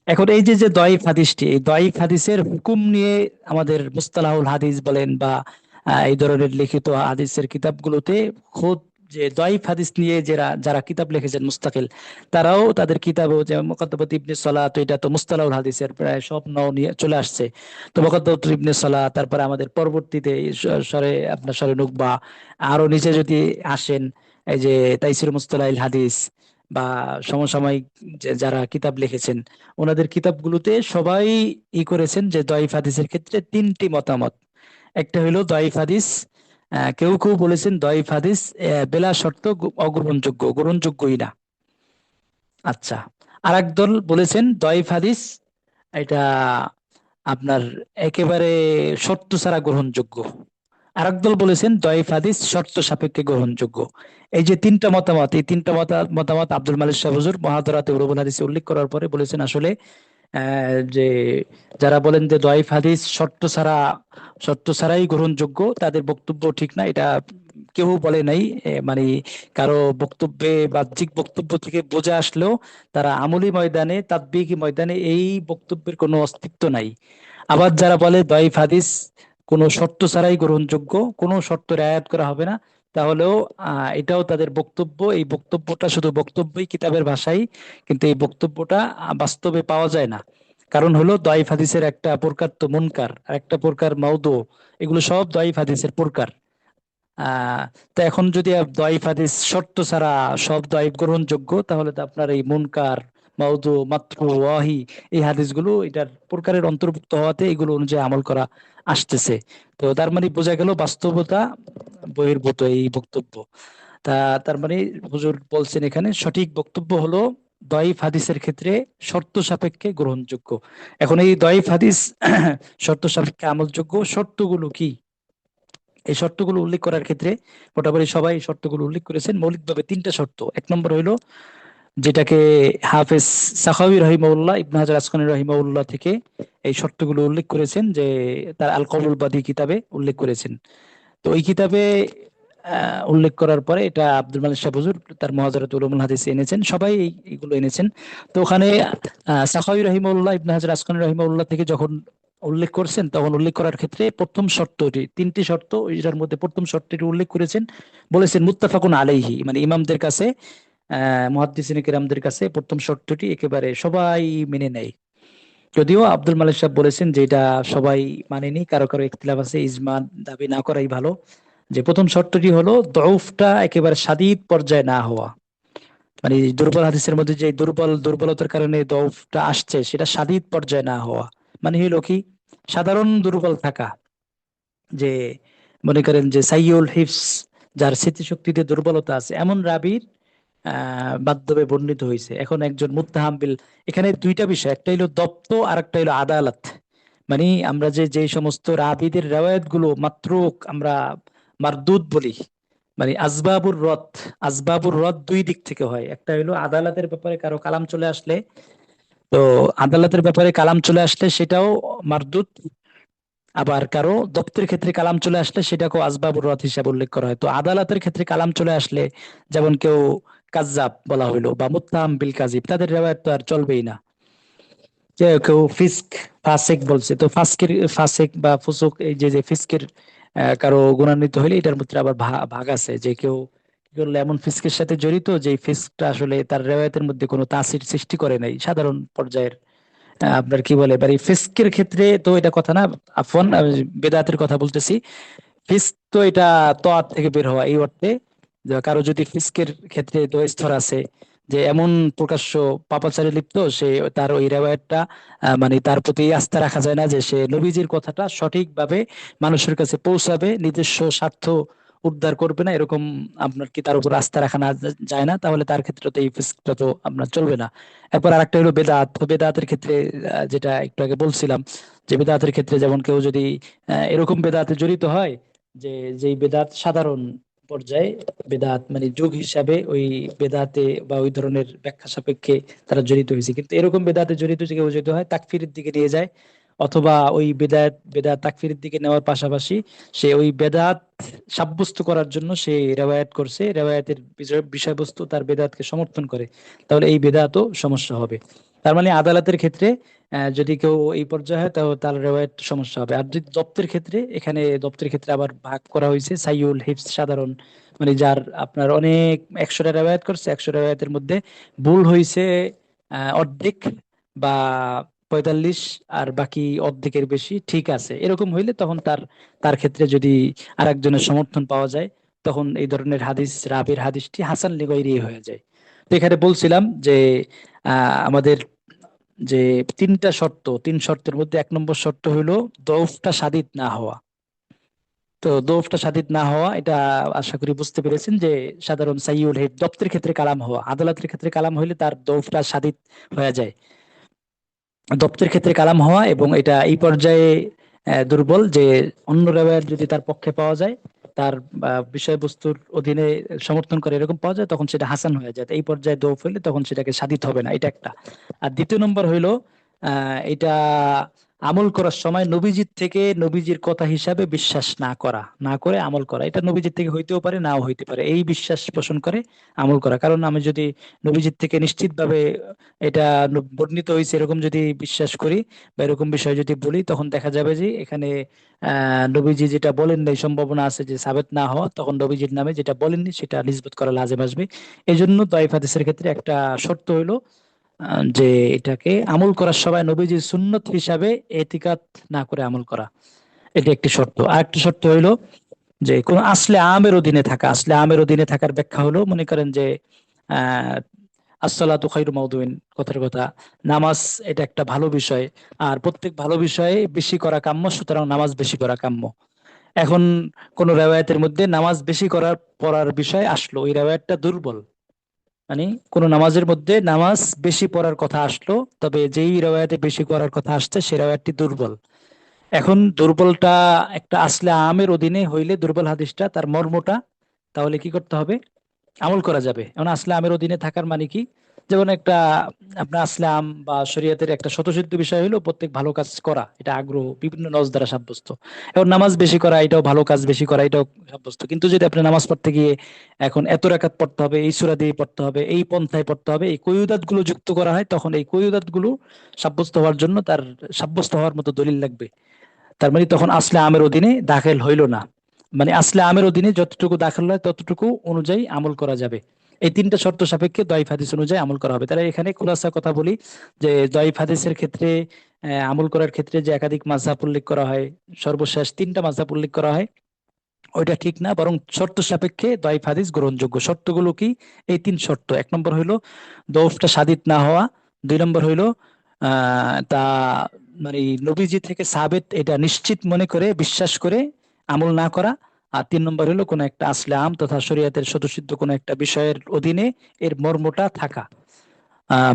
Speaker 2: এখন এই যে যে দয়ীফ হাদিসটি, এই দয়ীফ হাদিসের হুকুম নিয়ে আমাদের মুস্তালাহুল হাদিস বলেন বা এই ধরনের লিখিত হাদিসের কিতাবগুলোতে খোদ যে দয়ীফ হাদিস নিয়ে যারা যারা কিতাব লিখেছেন মুস্তাকিল, তারাও তাদের কিতাবও, যে মুকদ্দমাত ইবনে সালাহ, তো এটা তো মুস্তালাহুল হাদিসের প্রায় সব নাও নিয়ে চলে আসছে। তো মুকদ্দমাত ইবনে সালাহ, তারপরে আমাদের পরবর্তীতে আপনার সরে নুকবা, আরো নিচে যদি আসেন এই যে তাইসির মুস্তালাহিল হাদিস বা সমসাময়িক যারা কিতাব লিখেছেন, ওনাদের কিতাবগুলোতে সবাই করেছেন যে দয়ীফ হাদিসের ক্ষেত্রে তিনটি মতামত। একটা হলো দয়ীফ হাদিস, কেউ কেউ বলেছেন দয়ীফ হাদিস বেলা শর্ত অগ্রহণযোগ্য, গ্রহণযোগ্যই না। আচ্ছা, আর দল বলেছেন দয়ীফ হাদিস এটা আপনার একেবারে শর্ত ছাড়া গ্রহণযোগ্য। আরেক দল বলেছেন দয়ীফ হাদিস শর্ত সাপেক্ষে গ্রহণযোগ্য। এই যে তিনটা মতামত, এই তিনটা মতামত আব্দুল মালিক শাহ হুজুর মহাদারাতে উলুমুল হাদিসে উল্লেখ করার পরে বলেছেন আসলে যে যারা বলেন যে দয়ীফ হাদিস শর্ত ছাড়াই গ্রহণযোগ্য, তাদের বক্তব্য ঠিক না। এটা কেউ বলে নাই, মানে কারো বক্তব্যে বাহ্যিক বক্তব্য থেকে বোঝা আসলেও তারা আমলি ময়দানে তাতবিকি ময়দানে এই বক্তব্যের কোনো অস্তিত্ব নাই। আবার যারা বলে দয়ীফ হাদিস কোনো শর্ত ছাড়াই গ্রহণযোগ্য, কোনো শর্ত রেয়াত করা হবে না, তাহলেও এটাও তাদের বক্তব্য। এই বক্তব্যটা শুধু বক্তব্যই, কিতাবের ভাষায়, কিন্তু এই বক্তব্যটা বাস্তবে পাওয়া যায় না। কারণ হলো দয়ীফ হাদিসের একটা প্রকার তো মুনকার, আর একটা প্রকার মাউদু, এগুলো সব দয়ীফ হাদিসের প্রকার। আহ তো এখন যদি দয়ীফ হাদিস শর্ত ছাড়া সব দয়ীফ গ্রহণযোগ্য, তাহলে তো আপনার এই মুনকার, মাউদু, মাত্রু, ওয়াহি এই হাদিসগুলো এটার প্রকারের অন্তর্ভুক্ত হওয়াতে এগুলো অনুযায়ী আমল করা আসতেছে। তো তার মানে বোঝা গেল বাস্তবতা বহির্ভূত এই বক্তব্য। তা তার মানে হুজুর বলছেন এখানে সঠিক বক্তব্য হলো দয়ীফ হাদিসের ক্ষেত্রে শর্ত সাপেক্ষে গ্রহণযোগ্য। এখন এই দয়ীফ হাদিস শর্ত সাপেক্ষে আমলযোগ্য শর্তগুলো কি? এই শর্তগুলো উল্লেখ করার ক্ষেত্রে মোটামুটি সবাই এই শর্তগুলো উল্লেখ করেছেন মৌলিকভাবে তিনটা শর্ত। এক নম্বর হইলো যেটাকে হাফেজ সাখাওয়ী রহিমাউল্লাহ, ইবনে হাজার আসকানী রহিমাউল্লাহ থেকে এই শর্তগুলো উল্লেখ করেছেন, যে তার আল কওলুল বাদী কিতাবে উল্লেখ করেছেন। তো ওই কিতাবে উল্লেখ করার পরে এটা আব্দুল মালিক শাহ হুজুর তার মুহাজারাতুল উলুমুল হাদিসে এনেছেন, সবাই এইগুলো এনেছেন। তো ওখানে সাখাওয়ী রহিমাউল্লাহ, ইবনে হাজার আসকানী রহিমাউল্লাহ থেকে যখন উল্লেখ করছেন, তখন উল্লেখ করার ক্ষেত্রে প্রথম শর্তটি, তিনটি শর্ত, এটার মধ্যে প্রথম শর্তটি উল্লেখ করেছেন, বলেছেন মুত্তাফাকুন আলাইহি, মানে ইমামদের কাছে, মুহাদ্দিসিনে কিরামদের কাছে প্রথম শর্তটি একেবারে সবাই মেনে নেয়। যদিও আব্দুল মালিক সাহেব বলেছেন যে এটা সবাই মানেনি, কারো কারো ইখতিলাফ আছে, ইজমা দাবি না করাই ভালো। যে প্রথম শর্তটি হলো দউফটা একেবারে শাদীদ পর্যায়ে না হওয়া, মানে দুর্বল হাদিসের মধ্যে যে দুর্বলতার কারণে দউফটা আসছে সেটা শাদীদ পর্যায়ে না হওয়া। মানে হলো কি, সাধারণ দুর্বল থাকা, যে মনে করেন যে সাইয়ুল হিফস, যার স্মৃতিশক্তিতে দুর্বলতা আছে, এমন রাবীর মাধ্যমে বর্ণিত হয়েছে। এখন একজন মুত্তাহাম্বিল, এখানে দুইটা বিষয়, একটা হলো দপ্ত আর একটা হলো আদালত। মানে আমরা যে সমস্ত রাবীদের রেওয়ায়াত গুলো মাত্র আমরা মারদুদ বলি, মানে আসবাবুর রদ দুই দিক থেকে হয়। একটা হলো আদালতের ব্যাপারে কারো কালাম চলে আসলে, তো আদালতের ব্যাপারে কালাম চলে আসলে সেটাও মারদুদ। আবার কারো দপ্তরের ক্ষেত্রে কালাম চলে আসলে সেটাকেও আসবাবুর রদ হিসাবে উল্লেখ করা হয়। তো আদালতের ক্ষেত্রে কালাম চলে আসলে, যেমন কেউ কাজ্জাব বলা হইলো বা মুত্তাহাম বিল কাজিব, তাদের রেওয়ায়াত তো আর চলবেই না। কেউ কেউ ফাসেক বলছে, তো ফাসেক বা ফুসুক, এই যে ফিসকের কারো গুণান্বিত হইলে এটার মধ্যে আবার ভাগ আছে, যে কেউ কি করলে এমন ফিসকের সাথে জড়িত যে ফিসকটা আসলে তার রেওয়ায়াতের মধ্যে কোনো তাসির সৃষ্টি করে নাই, সাধারণ পর্যায়ের আপনার কি বলে এবার এই ফিস্কের ক্ষেত্রে তো এটা কথা না, আফওয়ান আমি বেদাতের কথা বলতেছি। ফিস্ক তো এটা তআত থেকে বের হওয়া এই অর্থে, যে কারো যদি ফিস্কের ক্ষেত্রে তো স্তর আছে, যে এমন প্রকাশ্য পাপাচারে লিপ্ত সে, তার ওই রেওয়ায়াতটা মানে তার প্রতি আস্থা রাখা যায় না, যে সে নবীজির কথাটা সঠিকভাবে মানুষের কাছে পৌঁছাবে, নিজস্ব স্বার্থ উদ্ধার করবে না, এরকম আপনার কি তার উপর আস্থা রাখা না যায় না, তাহলে তার ক্ষেত্রে তো এই ফিস্কটা তো আপনার চলবে না। এরপর আরেকটা হলো বেদাত। তো বেদাতের ক্ষেত্রে যেটা একটু আগে বলছিলাম, যে বেদাতের ক্ষেত্রে যেমন কেউ যদি এরকম বেদাতে জড়িত হয়, যে যেই বেদাত সাধারণ পর্যায়ে বেদাত মানে যুগ হিসাবে ওই বেদাতে বা ওই ধরনের ব্যাখ্যা সাপেক্ষে তারা জড়িত হয়েছে। কিন্তু এরকম বেদাতে জড়িত যে কেউ জড়িত হয় তাকফিরের দিকে নিয়ে যায়, অথবা ওই বেদাত বেদাত তাকফিরের দিকে নেওয়ার পাশাপাশি সে ওই বেদাত সাব্যস্ত করার জন্য সে রেওয়ায়াত করছে, রেওয়ায়াতের বিষয়বস্তু তার বেদাতকে সমর্থন করে, তাহলে এই বেদাতও সমস্যা হবে। তার মানে আদালতের ক্ষেত্রে যদি কেউ এই পর্যায়ে হয় তাহলে তার রেওয়ায়াত সমস্যা হবে। আর যদি দপ্তের ক্ষেত্রে, এখানে দপ্তের ক্ষেত্রে আবার ভাগ করা হয়েছে সাইউল হিফজ সাধারণ, মানে যার আপনার অনেক 100টা রেওয়ায়াত করছে, 100 রেওয়ায়াতের মধ্যে ভুল হয়েছে অর্ধেক বা 45, আর বাকি অর্ধেকের বেশি ঠিক আছে, এরকম হইলে তখন তার তার ক্ষেত্রে যদি আরেকজনের সমর্থন পাওয়া যায়, তখন এই ধরনের হাদিস রাবির হাদিসটি হাসান লিগাইরি হয়ে যায়। তো এখানে বলছিলাম যে আমাদের যে তিনটা শর্ত, তিন শর্তের মধ্যে 1 নম্বর শর্ত হলো দৌফটা সাদিদ না হওয়া। তো দৌফটা সাদিদ না হওয়া, এটা আশা করি বুঝতে পেরেছেন যে সাধারণ সাইয়ুল হিফজ দপ্তের ক্ষেত্রে কালাম হওয়া, আদালতের ক্ষেত্রে কালাম হইলে তার দৌফটা সাদিদ হয়ে যায়। দপ্তের ক্ষেত্রে কালাম হওয়া, এবং এটা এই পর্যায়ে দুর্বল যে অন্য রেওয়ায়াত যদি তার পক্ষে পাওয়া যায়, তার বিষয়বস্তুর অধীনে সমর্থন করে এরকম পাওয়া যায়, তখন সেটা হাসান হয়ে যায়। তো এই পর্যায়ে দৌফ হইলে তখন সেটাকে সাদিত হবে না, এটা একটা। আর দ্বিতীয় নম্বর হইলো এটা আমল করার সময় নবীজির থেকে নবীজির কথা হিসাবে বিশ্বাস না করা, না করে আমল করা। এটা নবীজির থেকে হইতেও পারে, নাও হইতে পারে, এই বিশ্বাস পোষণ করে আমল করা। কারণ আমি যদি নবীজির থেকে নিশ্চিতভাবে এটা বর্ণিত হয়েছে এরকম যদি বিশ্বাস করি বা এরকম বিষয় যদি বলি, তখন দেখা যাবে যে এখানে নবীজি যেটা বলেন এই সম্ভাবনা আছে যে সাবেত না হওয়া, তখন নবীজির নামে যেটা বলেননি সেটা নিসবত করা লাজেম আসবে। এই জন্য দাইফ হাদিসের ক্ষেত্রে একটা শর্ত হইলো যে এটাকে আমল করার সময় নবীজির সুন্নত হিসাবে এতিকাদ না করে আমল করা, এটা একটি শর্ত। আর একটি শর্ত হইলো যে কোন আসলে আমের অধীনে থাকা। আসলে আমের অধীনে থাকার ব্যাখ্যা হলো, মনে করেন যে আহ আসসালাতু খায়রু মাউদুইন, কথার কথা, নামাজ এটা একটা ভালো বিষয়, আর প্রত্যেক ভালো বিষয়ে বেশি করা কাম্য, সুতরাং নামাজ বেশি করা কাম্য। এখন কোন রেওয়ায়াতের মধ্যে নামাজ বেশি করার পড়ার বিষয় আসলো, ওই রেওয়ায়াতটা দুর্বল, মানে কোন নামাজের মধ্যে নামাজ বেশি পড়ার কথা আসলো, তবে যেই রেওয়ায়াতে বেশি করার কথা আসছে সেই রেওয়ায়াতটি দুর্বল। এখন দুর্বলটা একটা আসলে আমের অধীনে হইলে, দুর্বল হাদিসটা তার মর্মটা, তাহলে কি করতে হবে? আমল করা যাবে। এখন আসলে আমের অধীনে থাকার মানে কি? যেমন একটা আপনার আসলে আম বা শরীয়তের একটা স্বতঃসিদ্ধ বিষয় হলো প্রত্যেক ভালো কাজ করা, এটা আগ্রহ বিভিন্ন নজ দ্বারা সাব্যস্ত। এখন নামাজ বেশি করা এটাও ভালো কাজ, বেশি করা এটাও সাব্যস্ত। কিন্তু যদি আপনি নামাজ পড়তে গিয়ে এখন এত রাকাত পড়তে হবে, এই সূরা দিয়ে পড়তে হবে, এই পন্থায় পড়তে হবে, এই কয়ুদাত গুলো যুক্ত করা হয়, তখন এই কয়ুদাত গুলো সাব্যস্ত হওয়ার জন্য তার সাব্যস্ত হওয়ার মতো দলিল লাগবে। তার মানে তখন আসলে আমের অধীনে দাখিল হইল না। মানে আসলে আমের অধীনে যতটুকু দাখিল হয় ততটুকু অনুযায়ী আমল করা যাবে। এই তিনটা শর্ত সাপেক্ষে দয়ফ হাদিস অনুযায়ী আমল করা হবে। তাহলে এখানে খুলাসা কথা বলি যে দয়ফ হাদিসের ক্ষেত্রে আমল করার ক্ষেত্রে যে একাধিক মাযহাব উল্লেখ করা হয়, সর্বশেষ 3টা মাযহাব উল্লেখ করা হয়, ওইটা ঠিক না, বরং শর্ত সাপেক্ষে দয়ফ হাদিস গ্রহণযোগ্য। শর্তগুলো কি? এই 3 শর্ত। 1 নম্বর হইলো দৌফটা সাদিত না হওয়া। 2 নম্বর হইলো তা মানে নবীজি থেকে সাবেত এটা নিশ্চিত মনে করে বিশ্বাস করে আমল না করা। আর 3 নম্বর হলো কোন একটা আসলে আম তথা শরীয়তের স্বতঃসিদ্ধ কোন একটা বিষয়ের অধীনে এর মর্মটা থাকা,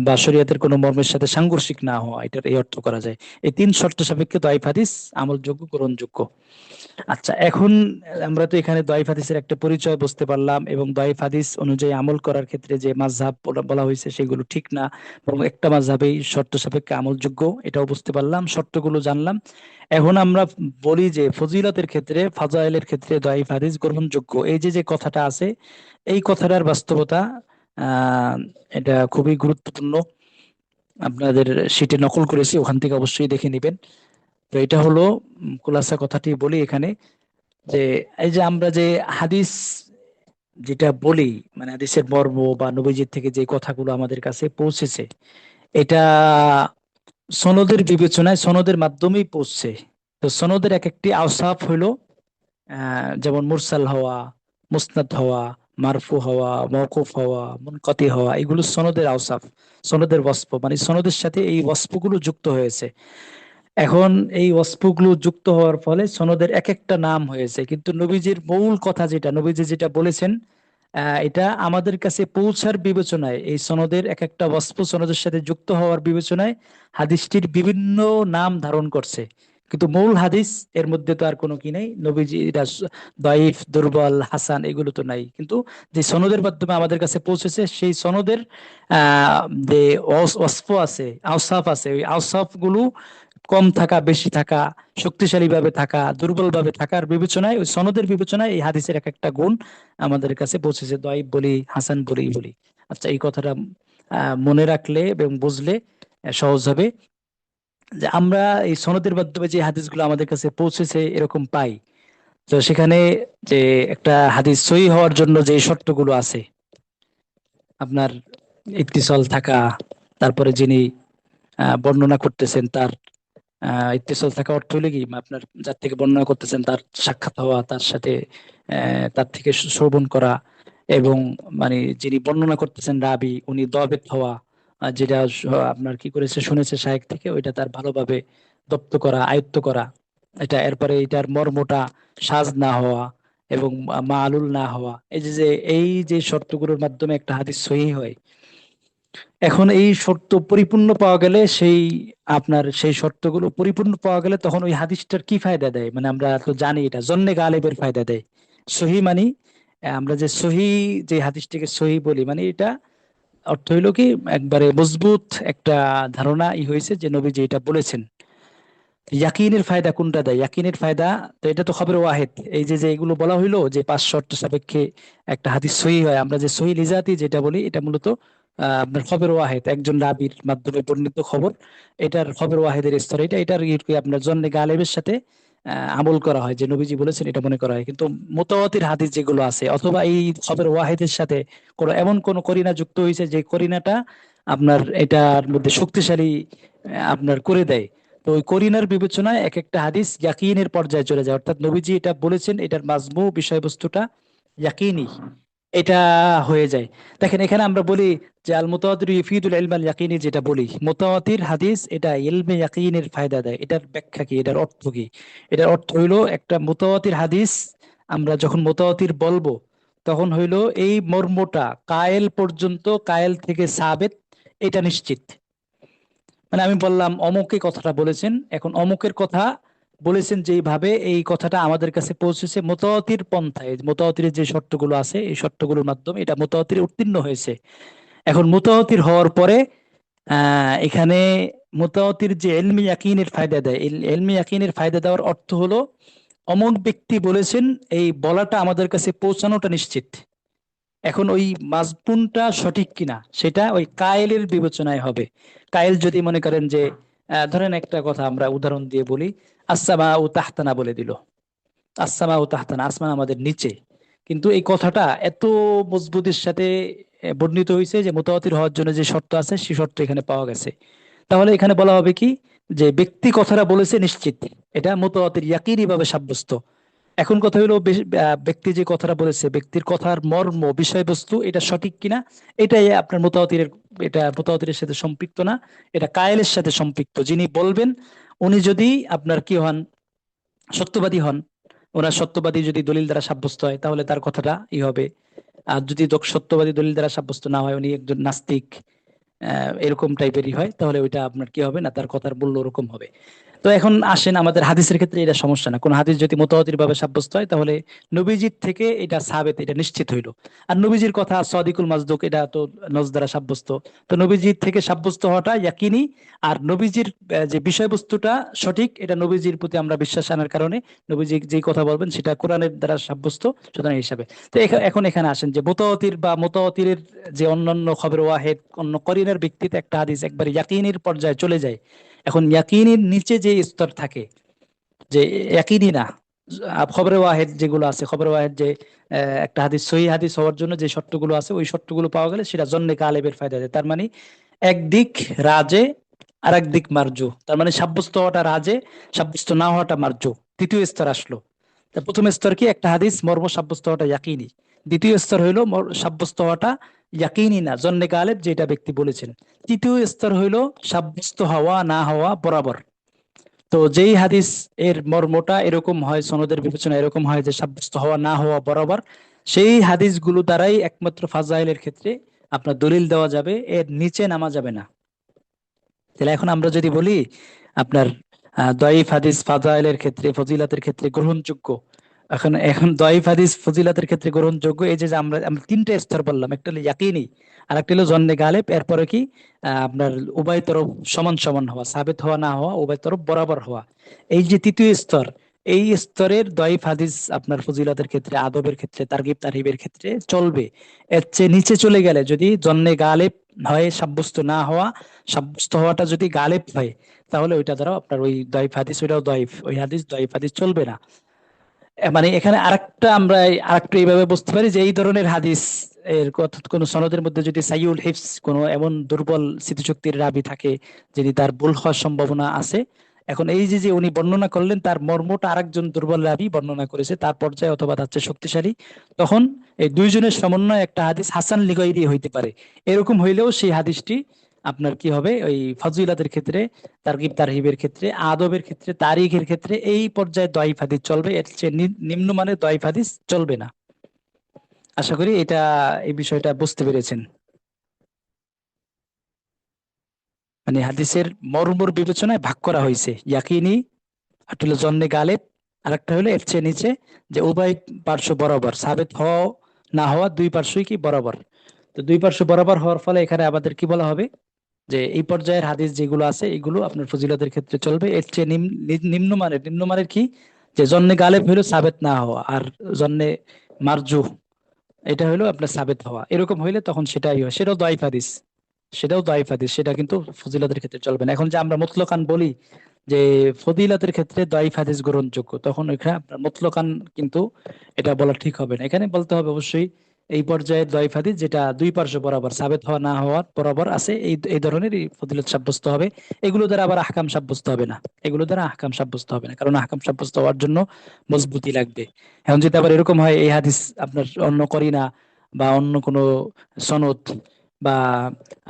Speaker 2: বা শরীয়তের কোনো মর্মের সাথে সাংঘর্ষিক না হওয়া, এটার এই অর্থ করা যায়। এই 3 শর্ত সাপেক্ষে দয়ফ হাদিস আমলযোগ্য, গ্রহণযোগ্য। আচ্ছা, এখন আমরা তো এখানে দয়ফ হাদিসের একটা পরিচয় বুঝতে পারলাম, এবং দয়ফ হাদিস অনুযায়ী আমল করার ক্ষেত্রে যে মাযহাব বলা হয়েছে সেগুলো ঠিক না, এবং একটা মাযহাবেই শর্ত সাপেক্ষে আমলযোগ্য, এটাও বুঝতে পারলাম, শর্তগুলো জানলাম। এখন আমরা বলি যে ফজিলতের ক্ষেত্রে, ফাজাইলের ক্ষেত্রে দয়ফ হাদিস গ্রহণযোগ্য। এই যে যে কথাটা আছে, এই কথাটার বাস্তবতা আহ এটা খুবই গুরুত্বপূর্ণ। আপনাদের শীটে নকল করেছি, ওখান থেকে অবশ্যই দেখে নেবেন। তো এটা হলো খোলাসা কথাটি বলি এখানে, যে এই যে আমরা যে হাদিস যেটা বলি, মানে হাদিসের মর্ম বা নবীজির থেকে যে কথাগুলো আমাদের কাছে পৌঁছেছে, এটা সনদের বিবেচনায় সনদের মাধ্যমেই পৌঁছছে। তো সনদের এক একটি আওসাফ হইলো যেমন মুরসাল হওয়া, মুসনাদ হওয়া, মারফু হওয়া, মওকুফ হওয়া, মুনকাতি হওয়া, এগুলো সনদের আওসাফ, সনদের ওয়াসফ, মানে সনদের সাথে এই ওয়াসফগুলো যুক্ত হয়েছে। এখন এই ওয়াসফগুলো যুক্ত হওয়ার ফলে সনদের এক একটা নাম হয়েছে, কিন্তু নবীজির মূল কথা যেটা নবীজি যেটা বলেছেন, এটা আমাদের কাছে পৌঁছার বিবেচনায় এই সনদের এক একটা ওয়াসফ সনদের সাথে যুক্ত হওয়ার বিবেচনায় হাদিসটির বিভিন্ন নাম ধারণ করছে। কিন্তু মূল হাদিস এর মধ্যে তো আর কোনো কি নাই, নবীজি দাইফ, দুর্বল, হাসান এগুলো তো নাই, কিন্তু যে সনদের মাধ্যমে আমাদের কাছে পৌঁছেছে সেই সনদের আহ যে ওয়াসফ আছে, আওসাফ আছে, ওই আওসাফ গুলো কম থাকা, বেশি থাকা, শক্তিশালী ভাবে থাকা, দুর্বল ভাবে থাকার বিবেচনায়, ওই সনদের বিবেচনায় এই হাদিসের এক একটা গুণ আমাদের কাছে পৌঁছেছে, দাইফ বলি, হাসান বলি। আচ্ছা, এই কথাটা মনে রাখলে এবং বুঝলে সহজ হবে যে আমরা এই সনদের মাধ্যমে যে হাদিসগুলো আমাদের কাছে পৌঁছেছে এরকম পাই। তো সেখানে যে একটা হাদিস সহিহ হওয়ার জন্য যে শর্তগুলো আছে, আপনার ইত্তিসাল থাকা, তারপরে যিনি বর্ণনা করতেছেন তার ইত্তিসাল থাকা অর্থ হলো কি, আপনার যার থেকে বর্ণনা করতেছেন তার সাক্ষাৎ হওয়া, তার সাথে তার থেকে শ্রবণ করা, এবং মানে যিনি বর্ণনা করতেছেন রাবি উনি দবেত হওয়া, যেটা আপনার কি করেছে শুনেছে শায়েখ থেকে, ওইটা তার ভালোভাবে দপ্ত করা, আয়ত্ত করা, এটা এরপরে এটার মর্মটা সাজ না হওয়া এবং মালুল না হওয়া, এই যে শর্তগুলোর মাধ্যমে একটা হাদিস সহিহ হয়। এখন এই শর্ত পরিপূর্ণ পাওয়া গেলে সেই শর্তগুলো পরিপূর্ণ পাওয়া গেলে তখন ওই হাদিসটার কি ফায়দা দেয়, মানে আমরা তো জানি এটা জন্নে গালেবের ফায়দা দেয়। সহি মানে আমরা যে সহি, যে হাদিসটাকে সহি বলি, মানে এটা অর্থ হইলো কি একবারে মজবুত একটা ধারণা হয়েছে যে নবীজি এটা বলেছেন। ইয়াকিনের ফায়দা কোনটা দেয়? ইয়াকিনের ফায়দা তো এটা তো খবর ওয়াহেদ, এই যে এগুলো বলা হইলো যে 5 শর্ত সাপেক্ষে একটা হাদিস সহিহ হয়, আমরা যে সহিহ লিজাতি যেটা বলি, এটা মূলত আপনার খবর ওয়াহেদ, একজন রাবীর মাধ্যমে বর্ণিত খবর, এটার খবর ওয়াহেদের স্তর, এটার আপনার জন্নে গালেবের সাথে আমল করা হয়, যে নবীজি বলেছেন এটা মনে করা হয়। কিন্তু মুতাওয়াতির হাদিস যেগুলো আছে, অথবা এই খবর ওয়াহেদের সাথে এমন কোন করিনা যুক্ত হয়েছে যে করিনাটা আপনার এটার মধ্যে শক্তিশালী আপনার করে দেয়, তো ওই করিনার বিবেচনায় এক একটা হাদিস ইয়াকিনের পর্যায়ে চলে যায়, অর্থাৎ নবীজি এটা বলেছেন, এটার মাজমু বিষয়বস্তুটা ইয়াকিনি, এটা হয়ে যায়। দেখেন এখানে আমরা বলি যে আল মুতাওয়াতির ইউফিদুল ইলম আল ইয়াকিনি, যেটা বলি মুতাওয়াতির হাদিস এটা ইলমে ইয়াকিনের ফায়দা দেয়, এটার ব্যাখ্যা কি, এটার অর্থ কি? এটার অর্থ হইলো একটা মুতাওয়াতির হাদিস আমরা যখন মুতাওয়াতির বলবো তখন হইলো এই মর্মটা কায়েল পর্যন্ত, কায়েল থেকে সাবেত, এটা নিশ্চিত। মানে আমি বললাম অমুকে কথাটা বলেছেন, এখন অমুকের কথা বলেছেন যেইভাবে, এই কথাটা আমাদের কাছে পৌঁছেছে মুতাওয়াতির পন্থায়, মুতাওয়াতিরের যে শর্তগুলো আছে এই শর্তগুলোর মাধ্যমে এটা মুতাওয়াতিরে উত্তীর্ণ হয়েছে। এখন মুতাওয়াতির হওয়ার পরে এখানে মুতাওয়াতির যে ইলমি ইয়াকিনের ফায়দা দেয়, এই ইলমি ইয়াকিনের ফায়দা দেওয়ার অর্থ হলো অমুক ব্যক্তি বলেছেন, এই বলাটা আমাদের কাছে পৌঁছানোটা নিশ্চিত। এখন ওই মাজমুনটা সঠিক কিনা সেটা ওই কায়েলের বিবেচনায় হবে। কায়েল যদি মনে করেন যে ধরেন একটা কথা আমরা উদাহরণ দিয়ে বলি, আসসামা ও তাহতানা বলে দিল, আসসামা ও তাহতানা, আসমান আমাদের নিচে, কিন্তু এই কথাটা এত মজবুতির সাথে বর্ণিত হয়েছে যে মুতাওয়াতির হওয়ার জন্য যে শর্ত আছে সেই শর্ত এখানে পাওয়া গেছে। তাহলে এখানে বলা হবে কি, যে ব্যক্তি কথাটা বলেছে নিশ্চিত, এটা মুতাওয়াতির ইয়াকিনী ভাবে সাব্যস্ত। এখন কথা হলো ব্যক্তি যে কথাটা বলেছে, ব্যক্তির কথার মর্ম বিষয়বস্তু এটা সঠিক কিনা, এটাই আপনার মুতাওয়াতিরের, এটা মুতাওয়াতিরের সাথে সম্পৃক্ত না, এটা কায়েলের সাথে সম্পৃক্ত। যিনি বলবেন উনি যদি আপনার কি হন, সত্যবাদী হন, ওনার সত্যবাদী যদি দলিল দ্বারা সাব্যস্ত হয় তাহলে তার কথাটা হবে। আর যদি সত্যবাদী দলিল দ্বারা সাব্যস্ত না হয়, উনি একজন নাস্তিক এরকম টাইপেরই হয়, তাহলে ওইটা আপনার কি হবে না, তার কথার মূল্য ওরকম হবে। তো এখন আসেন আমাদের হাদিসের ক্ষেত্রে এটা সমস্যা না, কোন হাদিস যদি মুতাওয়াতির ভাবে সাব্যস্ত হয় তাহলে নবীজির থেকে এটা সাবেত, এটা নিশ্চিত হইলো। আর নবীজির কথা সাদিকুল মাসদুক, এটা তো নজ দ্বারা সাব্যস্ত, তো নবীজির থেকে সাব্যস্ত হওয়াটা ইয়াকিনি। আর নবীজির যে বিষয়বস্তুটা সঠিক, এটা নবীজির প্রতি আমরা বিশ্বাস আনার কারণে নবীজি যেই কথা বলবেন সেটা কোরআনের দ্বারা সাব্যস্ত, সুতরাং হিসাবে। তো এখন এখানে আসেন যে মুতাওয়াতির বা মুতাওয়াতিরের যে অন্যান্য খবর ওয়াহেদ, অন্য করিনের ভিত্তিতে একটা হাদিস একবার ইয়াকিনের পর্যায়ে চলে যায়। এখন ইয়াকিনের নিচে যে স্তর থাকে, যে ইয়াকিনি না, খবরে ওয়াহেদ যেগুলো আছে, খবরে ওয়াহেদ যে একটা হাদিস সহিহ হাদিস হওয়ার জন্য যে শর্তগুলো আছে ওই শর্তগুলো পাওয়া গেলে সেটা জন্নে গালেবের ফায়দা দেয়। তার মানে একদিক রাজে আর একদিক মার্জু, তার মানে সাব্যস্ত হওয়াটা রাজে, সাব্যস্ত না হওয়াটা মার্জু। তৃতীয় স্তর আসলো। তা প্রথম স্তর কি, একটা হাদিস মর্ম সাব্যস্ত হওয়াটা ইয়াকিনি। দ্বিতীয় স্তর হইলো সাব্যস্ত হওয়াটা ইয়াকিনি না, জন্নে গালেব যেটা ব্যক্তি বলেছেন। তৃতীয় স্তর হইলো সাব্যস্ত হওয়া না হওয়া বরাবর। তো যেই হাদিস এর মর্মটা এরকম হয়, সনদের বিবেচনা এরকম হয় যে সাব্যস্ত হওয়া না হওয়া বরাবর, সেই হাদিসগুলো দ্বারাই একমাত্র ফাজাইলের ক্ষেত্রে আপনার দলিল দেওয়া যাবে, এর নিচে নামা যাবে না। তাহলে এখন আমরা যদি বলি আপনার দয়ীফ হাদিস ফাজাইলের ক্ষেত্রে, ফজিলাতের ক্ষেত্রে গ্রহণযোগ্য। এখন এখন দয়ীফ হাদিস ফজিলাতের ক্ষেত্রে গ্রহণযোগ্য, এই যে যে আমরা আমরা তিনটা স্তর বললাম, একটা হলো ইয়াকিনি, আর একটা হলো জন্নে গালেব, এরপরে কি আপনার উভয় তরফ সমান সমান হওয়া, সাবেত হওয়া না হওয়া, উভয় তরফ বরাবর হওয়া। এই যে তৃতীয় স্তর, এই স্তরের দয়ীফ হাদিস আপনার ফজিলাতের ক্ষেত্রে, আদবের ক্ষেত্রে, তারগিব তারহিবের ক্ষেত্রে চলবে। এর চেয়ে নিচে চলে গেলে যদি জন্নে গালেব হয়, সাব্যস্ত না হওয়া, সাব্যস্ত হওয়াটা যদি গালেব হয়, তাহলে ওইটা দ্বারা আপনার ওই দয়ীফ হাদিস, ওইটাও দয়ীফ, ওই হাদিস দয়ীফ হাদিস চলবে না। মানে এখানে আরেকটা আমরা আরেকটু এইভাবে বুঝতে পারি যে এই ধরনের হাদিস এর কোন সনদের মধ্যে যদি সাইউল হিফস, কোন এমন দুর্বল স্মৃতিশক্তির রাবী থাকে যিনি তার ভুল হওয়ার সম্ভাবনা আছে, এখন এই যে যে উনি বর্ণনা করলেন তার মর্মটা আরেকজন দুর্বল রাবী বর্ণনা করেছে তার পর্যায়ে অথবা তার চেয়ে শক্তিশালী, তখন এই দুইজনের সমন্বয়ে একটা হাদিস হাসান লিগাইরি হইতে পারে। এরকম হইলেও সেই হাদিসটি আপনার কি হবে, ওই ফজিলাতের ক্ষেত্রে, তারগিব তারহিবের ক্ষেত্রে, আদবের ক্ষেত্রে, তারিখের ক্ষেত্রে এই পর্যায়ে দয়ীফ হাদিস চলবে, এর চেয়ে নিম্নমানের দয়ীফ হাদিস চলবে না। আশা করি এটা, এই বিষয়টা বুঝতে পেরেছেন। মানে হাদিসের মর্মর বিবেচনায় ভাগ করা হয়েছে, ইয়াকিনি, একটা হলো জন্নে গালেব, আর একটা হলো এর চেয়ে নিচে, যে উভয় পার্শ্ব বরাবর, সাবেত হওয়া না হওয়া দুই পার্শ্বই কি বরাবর। তো দুই পার্শ্ব বরাবর হওয়ার ফলে এখানে আমাদের কি বলা হবে, যে এই পর্যায়ের হাদিস যেগুলো আছে এগুলো আপনার ফজিলতের ক্ষেত্রে চলবে। এর চেয়ে নিম্নমানের, নিম্নমানের কি, যে জন্নে গালেব হইলো সাবেত না হওয়া, আর জন্নে মারজুহ এটা হইলো আপনার সাবেত হওয়া, এরকম হইলে তখন সেটাই হয়, সেটাও দাইফ হাদিস, সেটাও দাইফ হাদিস, সেটা কিন্তু ফজিলতের ক্ষেত্রে চলবে না। এখন যে আমরা মুতলাকান বলি যে ফজিলতের ক্ষেত্রে দাইফ হাদিস গ্রহণযোগ্য, তখন এখানে আপনার মুতলাকান কিন্তু এটা বলা ঠিক হবে না। এখানে বলতে হবে অবশ্যই এই পর্যায়ে দাইফ হাদিস যেটা দুই পার্শ্ব বরাবর, সাবেত হওয়া না হওয়ার বরাবর আছে, এই এই ধরনের ফজিলত সাব্যস্ত হবে। এগুলো দ্বারা আবার আহকাম সাব্যস্ত হবে না, এগুলো দ্বারা আহকাম সাব্যস্ত হবে না, কারণ আহকাম সাব্যস্ত হওয়ার জন্য মজবুতি লাগবে। এখন যদি আবার এরকম হয় এই হাদিস আপনার অন্য করিনা বা অন্য কোনো সনদ বা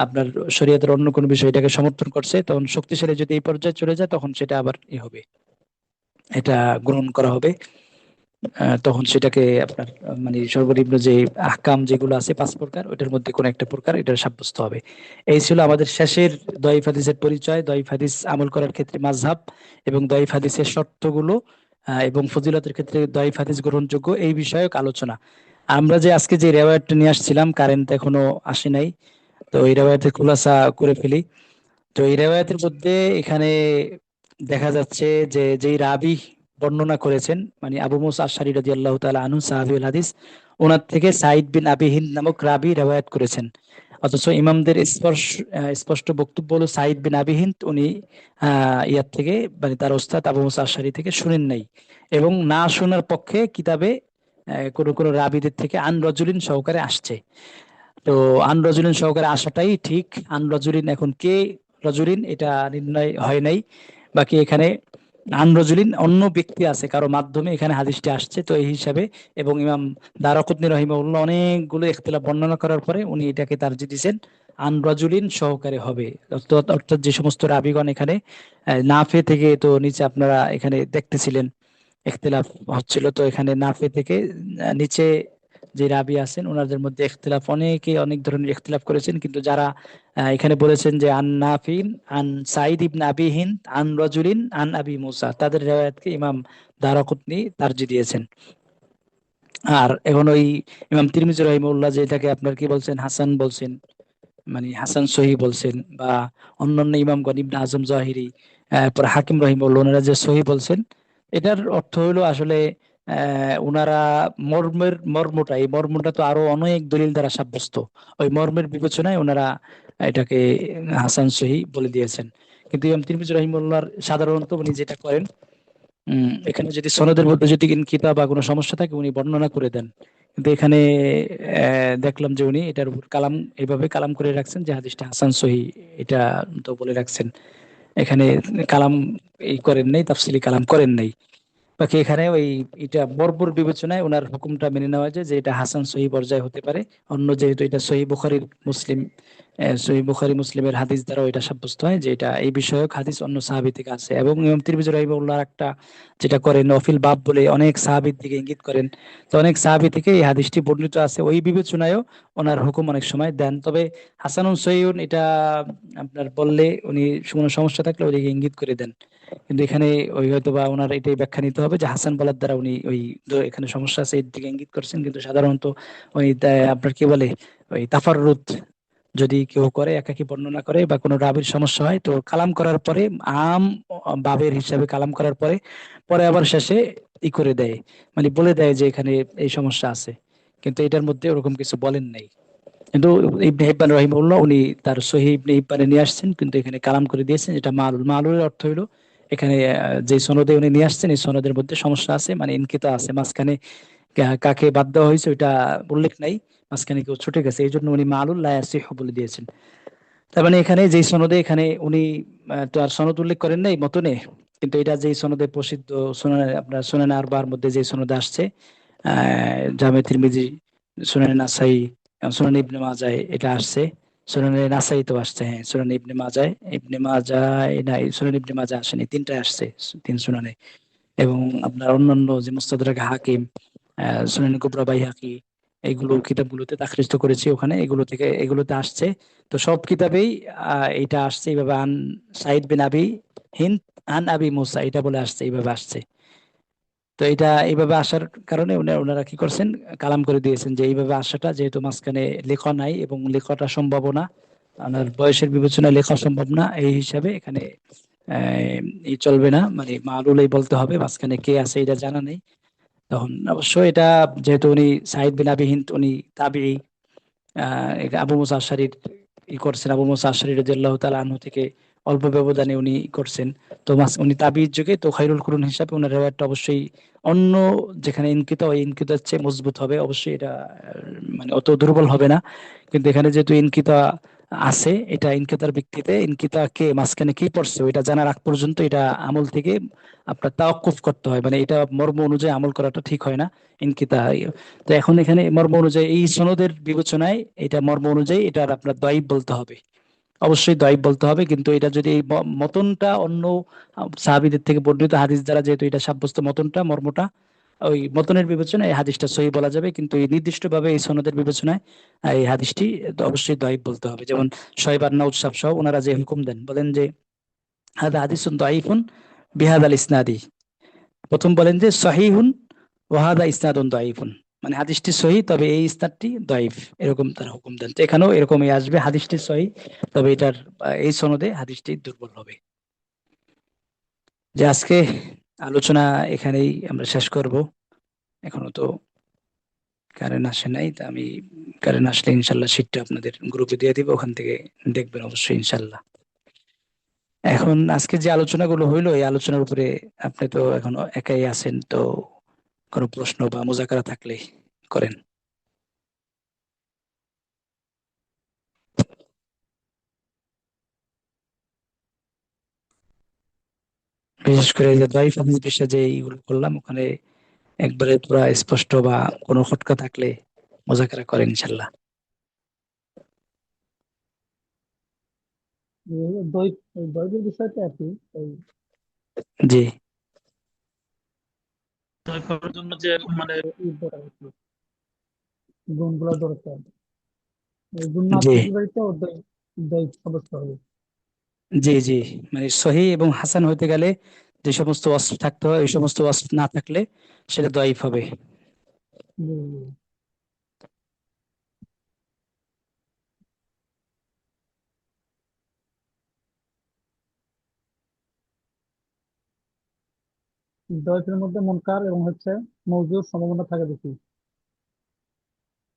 Speaker 2: আপনার শরীয়তের অন্য কোনো বিষয় এটাকে সমর্থন করছে, তখন শক্তিশালী যদি এই পর্যায়ে চলে যায় তখন সেটা আবার ই হবে, এটা গ্রহণ করা হবে। তখন সেটাকে আপনার মানে সর্বনিম্ন যে আহকাম যেগুলো আছে পাঁচ প্রকার, ওইটার মধ্যে কোন একটা প্রকার এটা সাব্যস্ত হবে। এই ছিল আমাদের শেষের দয়ীফ হাদিসের পরিচয়, দয়ীফ হাদিস আমল করার ক্ষেত্রে মাযহাব এবং দয়ীফ হাদিসের শর্তগুলো, এবং ফজিলতের ক্ষেত্রে দয়ীফ হাদিস গ্রহণযোগ্য, এই বিষয়ক আলোচনা। আমরা যে আজকে যে রেওয়ায়াতটা নিয়ে আসছিলাম, কারেন্ট এখনো আসে নাই, তো এই রেওয়ায়তের খুলাসা করে ফেলি। তো এই রেওয়ায়তের মধ্যে এখানে দেখা যাচ্ছে যে যেই রাবি বর্ণনা করেছেন, মানে আবু মুসা আশআরী রাদিয়াল্লাহু তাআলা আনহু, সাহাবীউল হাদিস, ওনার থেকে সাইদ বিন আবি হিন্দ নামক রাবি রেওয়ায়াত করেছেন। অথচ ইমামদের স্পষ্ট বক্তব্য হলো সাইদ বিন আবি হিন্দ উনি ইয়ার থেকে, মানে তার ওস্তাদ আবু মুসা আশআরী থেকে শুনেন নাই, এবং না শোনার পক্ষে কিতাবে কোন কোন রাবিদের থেকে আন রজুলিন সহকারে আসছে। তো আন রজুলিন সহকারে আসাটাই ঠিক। আন রজুলিন, এখন কে রজুলিন এটা নির্ণয় হয় নাই, বাকি এখানে আন রজুলিন অন্য ব্যক্তি আছে কারো মাধ্যমে এখানে হাদিসটি আসছে, তো এই হিসাবে। এবং ইমাম দারাকুতনি রহিমাহুল্লাহ অনেকগুলো ইখতিলাফ বর্ণনা করার পরে উনি এটাকে তারজিহ দিয়েছেন আন রজুলিন সহকারে হবে। অর্থাৎ অর্থাৎ যে সমস্ত রাবিগণ এখানে নাফে থেকে, তো নিচে আপনারা এখানে দেখতেছিলেন ইখতিলাফ হচ্ছিল, তো এখানে নাফে থেকে নিচে যে রাবি আছেন ওনাদের মধ্যে ইখতিলাফ, অনেকে অনেক ধরনের ইখতিলাফ করেছেন, কিন্তু যারা এখানে বলেছেন যে আন নাফিন আন সাইদ ইবনে আবি হিন্দ আন রাজুলিন আন আবি মুসা, তাদের রিওয়ায়াতকে ইমাম দারাকুতনি তারজিহ দিয়েছেন। আর এখন ওই ইমাম তিরমিজি রাহিমাহুল্লাহ যেটাকে আপনার কি বলছেন, হাসান বলছেন, মানে হাসান সহি বলছেন, বা অন্যান্য ইমামগণ ইবনে আজম জাহিরি, পরে হাকিম রহিমাহুল্লাহ ওনারা যে সহি বলছেন, এটার অর্থ হলো আসলে ওনারা মর্মটা, এই মর্মটা তো আরো অনেক দলিল দ্বারা সাব্যস্ত, ওই মর্মের বিবেচনায় ওনারা এটাকে হাসান সহি বলে দিয়েছেন। কিন্তু ইমাম তিরমিজি রহিমাহুল্লাহর সাধারণত উনি যেটা করেন, এখানে যদি সনদের মধ্যে যদি কিতাব বা কোনো সমস্যা থাকে উনি বর্ণনা করে দেন, কিন্তু এখানে দেখলাম যে উনি এটার উপর কালাম, এইভাবে কালাম করে রাখছেন যে হাদিসটা হাসান সহি, এটা তো বলে রাখছেন। এখানে কালাম এই করেন নাই, তাফসিলি কালাম করেন নাই। বাকি এখানে ওই এটা বর্বর বিবেচনায় ওনার হুকুমটা মেনে নেওয়া যায় যে এটা হাসান সহি পর্যায়ে হতে পারে। অন্য যেহেতু এটা সহি বুখারীর মুসলিম, সহি বুখারী মুসলিমের হাদিস দ্বারা এটা সাব্যস্ত হয় যে এটা এই বিষয়ক হাদিস অন্য সাহাবী থেকে আছে। এবং ইমাম তিরমিজি রাহিমাহুল্লাহ একটা যেটা করেন নফিল বাব বলে অনেক সাহাবীর দিকে ইঙ্গিত করেন, তো অনেক সাহাবী থেকে এই হাদিসটি বর্ণিত আছে, ওই বিবেচনায়ও ওনার হুকুম অনেক সময় দেন। তবে হাসানুন সহিহুন এটা আপনার বললে উনি কোনো সমস্যা থাকলে ওদিকে ইঙ্গিত করে দেন। কিন্তু এখানে ওই হয়তো বা ওনার এটাই ব্যাখ্যা নিতে হবে যে হাসান বলার দ্বারা উনি ওই এখানে সমস্যা আছে এর দিকে ইঙ্গিত করছেন, কিন্তু সাধারণত ওই আপনার কি বলে ওই তাফাররুদ যদি কেউ করে, একাকী বর্ণনা করে বা কোনো রাবির সমস্যা হয়, তো কালাম করার পরে আম বাবের হিসাবে কালাম করার পরে পরে আবার শেষে ই করে দেয়, মানে বলে দেয় যে এখানে এই সমস্যা আছে, কিন্তু এটার মধ্যে ওরকম কিছু বলেন নাই। কিন্তু ইবনে হিব্বান রাহিমাহুল্লাহ উনি তার সহিহ ইবনে হিব্বানে নিয়ে আসছেন, কিন্তু এখানে কালাম করে দিয়েছেন, এটা মালুল। মালুলের অর্থ হইলো এখানে যে সনদে উনি নিয়ে আসছেন এই সনদের মধ্যে সমস্যা আছে, মানে ইনকিতা আছে, মাঝখানে কাকে বাদ দেওয়া হয়েছে ওইটা উল্লেখ নাই, মাঝখানে কেউ ছুটে গেছে, এই জন্য উনি মালুল লা ইয়াসিহু বলে দিয়েছেন। তার মানে এখানে যে সনদে এখানে উনি তো আর সনদ উল্লেখ করেন নাই মতনে, কিন্তু এটা যে সনদে প্রসিদ্ধ সুনানে আপনার সুনানে আরবার মধ্যে যে সনদে আসছে, জামে তিরমিজি, সুনানে নাসাই, সুনানে ইবনে মাজায় এটা আসছে, সুনানে নাসাই তো আসছে, হ্যাঁ সুনানে ইবনে মাজায়, ইবনে মাজায় না, সুনানে ইবনে মাজা আসেনি, তিনটায় আসছে, তিন সুনানে। এবং আপনার অন্যান্য যে মুস্তাদরাক হাকিম, সুনানে কুবরা বাইহাকি, এইগুলো কিতাবগুলোতে তাখরিজ তো করেছি, ওখানে এগুলো থেকে এগুলোতে আসছে। তো সব কিতাবেই এটা আসছে এইভাবে, আন সাইদ বিন আবি হিন্দ আন আবি মুসা, এটা বলে আসছে, এইভাবে আসছে। তো এটা এইভাবে আসার কারণে ওনারা কি করছেন, কালাম করে দিয়েছেন যে এইভাবে আসাটা, যেহেতু মাঝখানে লেখা নাই এবং লেখাটা সম্ভব না, ওনার বয়সের বিবেচনায় লেখা সম্ভব না, এই হিসাবে এখানে ই চলবে না, মানে মালুলাই বলতে হবে, মাঝখানে কে আছে এটা জানা নেই। তখন অবশ্য এটা, যেহেতু উনি সাইদ বিন আবি হিন্দ উনি তাবিঈ, এটা আবু মুসা আশআরীর ই করছেন, আবু মুসা আশআরী রাদিয়াল্লাহু তাআলা আনহু থেকে অল্প ব্যবধানে উনি করছেন। তো উনি তাবিঈর যুগে, তো খায়রুল কুরুন হিসাবে ওনার রেওয়ায়াতটা অবশ্যই অন্য যেখানে ইনকিতা, ওই ইনকিতার চেয়ে মজবুত হবে অবশ্যই, এটা মানে অত দুর্বল হবে না। কিন্তু এখানে যেহেতু ইনকিতা আছে, এটা ইনকিতার ভিত্তিতে ইনকিতা কে মাঝখানে কি পড়ছে ওইটা জানার আগ পর্যন্ত এটা আমল থেকে আপনার তাওয়াক্কুফ করতে হয়, মানে এটা মর্ম অনুযায়ী আমল করাটা ঠিক হয় না ইনকিতা। তো এখন এখানে মর্ম অনুযায়ী এই সনদের বিবেচনায় এটা মর্ম অনুযায়ী এটার আপনার দায়ীফ বলতে হবে, অবশ্যই দায়ীফ বলতে হবে। কিন্তু এটা যদি এই মতনটা অন্য সাহাবীদের থেকে বর্ণিত হাদিস দ্বারা, যেহেতু এটা সাব্যস্ত মতনটা মর্মটা, ওই মতনের বিবেচনায় এই হাদিসটা সহি বলা যাবে, কিন্তু এই নির্দিষ্টভাবে এই সনদের বিবেচনায় এই হাদিসটি অবশ্যই দায়ীফ বলতে হবে। যেমন শোয়েব আর্নাউদ সাহেব সহ ওনারা যে হুকুম দেন, বলেন যে হাদা হাদিসুন দায়ীফুন বিহাদাল ইসনাদি, প্রথম বলেন যে সহিহুন ওয়াহাদা ইসনাদুন দায়ীফুন, মানে হাদিসটি সহি তবে এই ইসনাদটি দায়ীফ, এরকম তারা হুকুম দেন। তো এখানেও এরকমই আসবে, হাদিসটি সহি তবে এটার এই সনদে হাদিসটি দুর্বল হবে। যে আজকে আলোচনা এখানেই আমরা শেষ করব, এখনো তো কারেন্ট আসে নাই, তা আমি কারেন্ট আসলে ইনশাল্লাহ শীটটা আপনাদের গ্রুপে দিয়ে দিব, ওখান থেকে দেখবেন অবশ্যই ইনশাল্লাহ। এখন আজকে যে আলোচনাগুলো হইলো, এই আলোচনার উপরে আপনি তো এখনো একাই আছেন, তো কোনো প্রশ্ন বা মোজাকারা থাকলে করেন। বিশেষ করে যে দাইফ হাদিস বিষয়ে যে এইগুলো করলাম, ওখানে একবারে পুরা স্পষ্ট বা কোনো খটকা থাকলে মোজাকারা করেন ইনশাল্লাহ।
Speaker 3: দৈবের বিষয়টা আর কি, ওই
Speaker 2: জি
Speaker 4: জয় করার জন্য যে মানে
Speaker 3: ই দরকার আর কি, গুণগুলো দরকার। ওই গুণ না
Speaker 2: জি
Speaker 3: থাকলে তো দৈব সমস্যা হবে।
Speaker 2: জি জি, মানে সহি এবং হাসান হইতে গেলে যে সমস্ত ওয়াসফ থাকতে হয়, ওই সমস্ত ওয়াসফ না থাকলে সেটা দাইফ হবে।
Speaker 3: জি, জি। দৈবের মধ্যে মুনকার এবং হচ্ছে মওজুর সম্ভাবনা থাকে বেশি।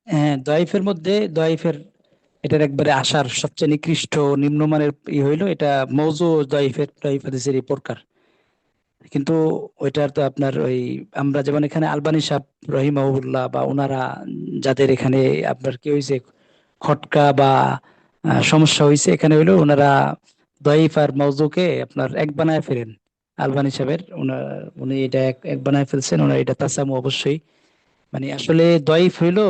Speaker 2: হ্যাঁ, দাইফের মধ্যে দাইফের এটার একবারে আসার সবচেয়ে নিকৃষ্ট নিম্নমানের হইলো এটা মৌজু দাইফের, দাইফ হাদিসের এই প্রকার। কিন্তু ওইটার তো আপনার ওই, আমরা যেমন এখানে আলবানী সাহেব রহিমাহুল্লাহ বা ওনারা যাদের এখানে আপনার কি হয়েছে খটকা বা সমস্যা হয়েছে, এখানে হইলো ওনারা দয়ীফ আর মওজুকে আপনার এক বানায় ফেলেন। আলবানী সাহেবের উনি এটা এক বানায় ফেলছেন, ওনার এটা তাসামু অবশ্যই, মানে আসলে দয়ীফ হইলো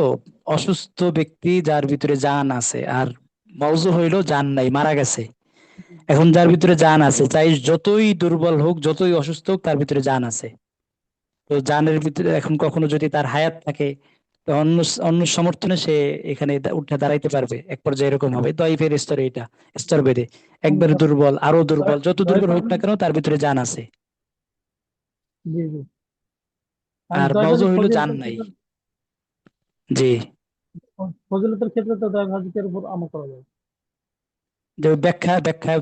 Speaker 2: অসুস্থ ব্যক্তি যার ভিতরে জান আছে, আর মওজু হইলো জান নাই, মারা গেছে। এখন যার ভিতরে জান আছে, চাই যতই দুর্বল হোক যতই অসুস্থ হোক, তার ভিতরে জান আছে। তো জানের ভিতরে এখন কখনো যদি তার হায়াত থাকে, তো তো অন্য অন্য সমর্থনে সে এখানে উঠে দাঁড়াইতে পারবে, এক পর্যায়ে এরকম হবে। দয়ফের স্তরে এটা স্তর বেঁধে একবারে দুর্বল, আরো দুর্বল, যত দুর্বল হোক না কেন তার ভিতরে জান আছে।
Speaker 3: জি জি। আর
Speaker 2: আর
Speaker 3: দয়
Speaker 2: নওজ
Speaker 3: হাদিস
Speaker 2: হইলো জান
Speaker 3: ফজিলতের
Speaker 2: নাই।
Speaker 3: ক্ষেত্রে,
Speaker 2: জি।
Speaker 3: ফজিলতের ক্ষেত্রে তো দয় হাদিসের উপর আমল করা যায়।
Speaker 2: যে ব্যাখ্যা ব্যাখ্যা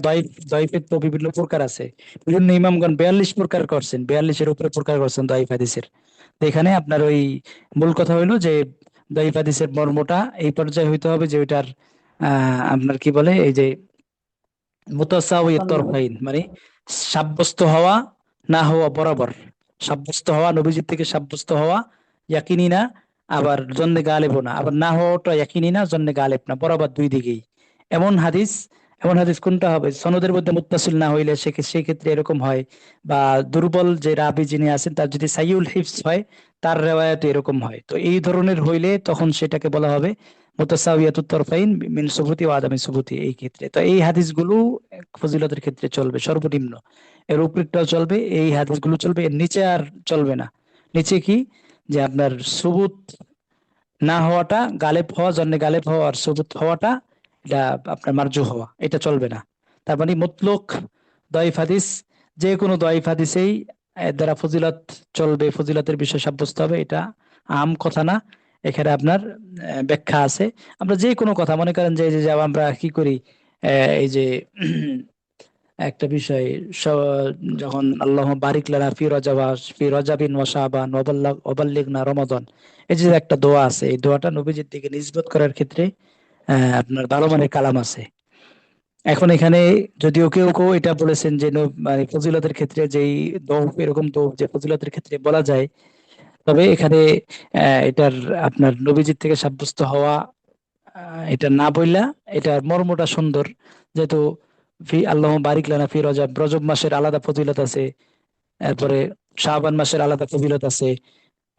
Speaker 2: দয়ফের তো বিভিন্ন প্রকার আছে। বিভিন্ন ইমামগণ 42 প্রকার করছেন, 42-এর উপরে প্রকার করছেন দয়ফ হাদিসের। তো এখানে আপনার ওই মূল কথা হইলো যে দয়ফ হাদিসের মর্মটা এই পর্যায়ে হইতে হবে যে ওইটার আপনার কি বলে, এই যে মুতাসাউইয়াত
Speaker 3: সামনে
Speaker 2: তরফাইন, মানে সাব্যস্ত হওয়া না হওয়া বরাবর। সাব্যস্ত হওয়া, নবীজির থেকে সাব্যস্ত হওয়া ইয়াকিনি না, আবার জন্নে গালেবও না, আবার না হওয়াটা ইয়াকিনি না, জন্নে গালেব না, বরাবর দুই দিকেই। এমন হাদিস, এমন হাদিস কোনটা হবে? সনদের মধ্যে মুত্তাসিল না হইলে সেক্ষেত্রে এরকম হয়, বা দুর্বল যে রাবি যিনি আছেন তার যদি সাইউল হিফজ হয়, তার রেওয়ায়াতে এরকম হয়। তো এই ধরনের হইলে তখন সেটাকে বলা হবে মুতাসাউইয়াতুত তরফাইন মিন সুবুতি ওয়া আদামি সুবুতি। এই ক্ষেত্রে তো এই হাদিসগুলো ফজিলতের ক্ষেত্রে চলবে সর্বনিম্ন, এর উপরেরটাও চলবে, এই হাদিসগুলো চলবে, এর নিচে আর চলবে না। নিচে কি, যে আপনার সুবুত না হওয়াটা, গালেব হওয়া, জন্নে গালেব হওয়া, আর সুবুত হওয়াটা, এটা আপনার মারজু হওয়া, এটা চলবে না। তার মানে মুতলক দয়ফ হাদিস, যে কোনো দয়ফ হাদিসেই এর দ্বারা ফজিলত চলবে, ফজিলতের বিষয় সাব্যস্ত হবে, এটা আম কথা না। এখানে আপনার ব্যাখ্যা আছে। আমরা যে কোনো কথা মনে করেন যে যে যে আমরা কি করি, এই যে একটা বিষয়, যখন আল্লাহ বারিক লানা ফি রজাবা ফি রজাবিন ওয়া শাবান ওয়াবাল্লিগনা রমাদান, এই যে একটা দোয়া আছে, এই দোয়াটা নবীজির দিকে নিসবত করার ক্ষেত্রে আপনার ভালো মানের কালাম আছে। এখন এখানে যদিও কেউ কেউ এটা বলেছেন যে মানে ফজিলতের ক্ষেত্রে যেই দৌফ, এরকম দৌফ যে ফজিলতের ক্ষেত্রে বলা যায়, তবে এখানে এটার আপনার নবীজির থেকে সাব্যস্ত হওয়া, এটা না বললা, এটার মর্মটা সুন্দর। যেহেতু ফি আল্লাহ বারিক লানা ফি রজব, রজব মাসের আলাদা ফজিলত আছে, এরপরে শাবান মাসের আলাদা ফজিলত আছে।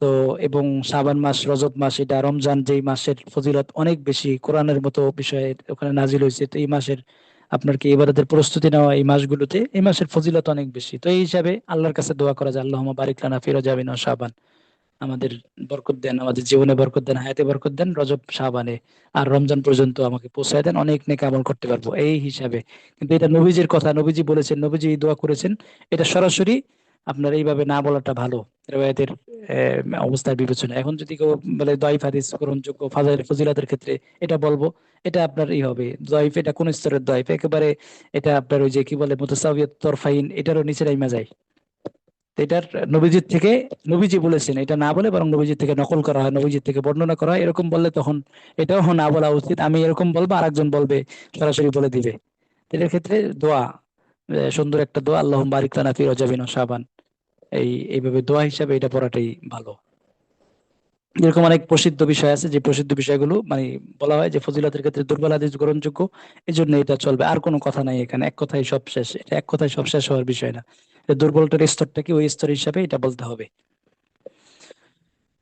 Speaker 2: তো এবং শাবান মাস, রজব মাস, এটা রমজান যেই মাসের ফজিলত অনেক বেশি, কোরআনের মতো বিষয়ে ওখানে নাজিল হয়েছে। তো এই মাসের আপনার কি ইবাদতের প্রস্তুতি নেওয়া, এই মাসগুলোতে এই মাসের ফজিলত অনেক বেশি। তো এই হিসাবে আল্লাহর কাছে দোয়া করা যায়, আল্লাহুম্মা বারিক লানা ফি রজাবিন ওয়া শাবান, আমাদের বরকত দেন, আমাদের জীবনে বরকত দেন, হায়াতে বরকত দেন রজব শাবানে, আর রমজান পর্যন্ত আমাকে পৌঁছায় দেন, অনেক নেক আমল করতে পারবো, এই হিসাবে। কিন্তু এটা নবীজির কথা, নবীজি বলেছেন, নবীজি এই দোয়া করেছেন, এটা সরাসরি আপনার এইভাবে না বলাটা ভালো রিওয়ায়াতের অবস্থার বিবেচনা। এখন যদি কেউ বলে দয়ফ হাদিস গ্রহণযোগ্য ফজিলাতের ক্ষেত্রে, এটা বলবো, এটা আপনার হবে দয়ফ, এটা কোন স্তরের দয়ফ একেবারে, এটা আপনার ওই যে কি বলে মুতাসাউইয়াত তরফাইন, এটারও নিচে নাইমা যায়। তো এটার নবীজির থেকে, নবীজি বলেছেন এটা না বলে বরং নবীজির থেকে নকল করা হয়, নবীজির থেকে বর্ণনা করা হয়, এরকম বললে তখন এটাও না বলা উচিত। আমি এরকম বলবো, আরেকজন বলবে, সরাসরি বলে দিবে। তো এটার ক্ষেত্রে দোয়া, সুন্দর একটা দোয়া, আল্লাহুম্মা বারিক লানা ফি রজাবিন ওয়া শাবান, এইভাবে দোয়া হিসাবে এটা পড়াটাই ভালো। এরকম অনেক প্রসিদ্ধ বিষয় আছে, যে প্রসিদ্ধ বিষয়গুলো মানে বলা হয় যে ফজিলতের ক্ষেত্রে দুর্বল হাদিস গ্রহণযোগ্য, এই জন্য এটা চলবে, আর কোনো কথা নাই এখানে, এক কথায় সব শেষ, এটা এক কথায় সব শেষ হওয়ার বিষয় না। এটা দুর্বলটার স্তরটা কি, ওই স্তর হিসাবে এটা বলতে হবে।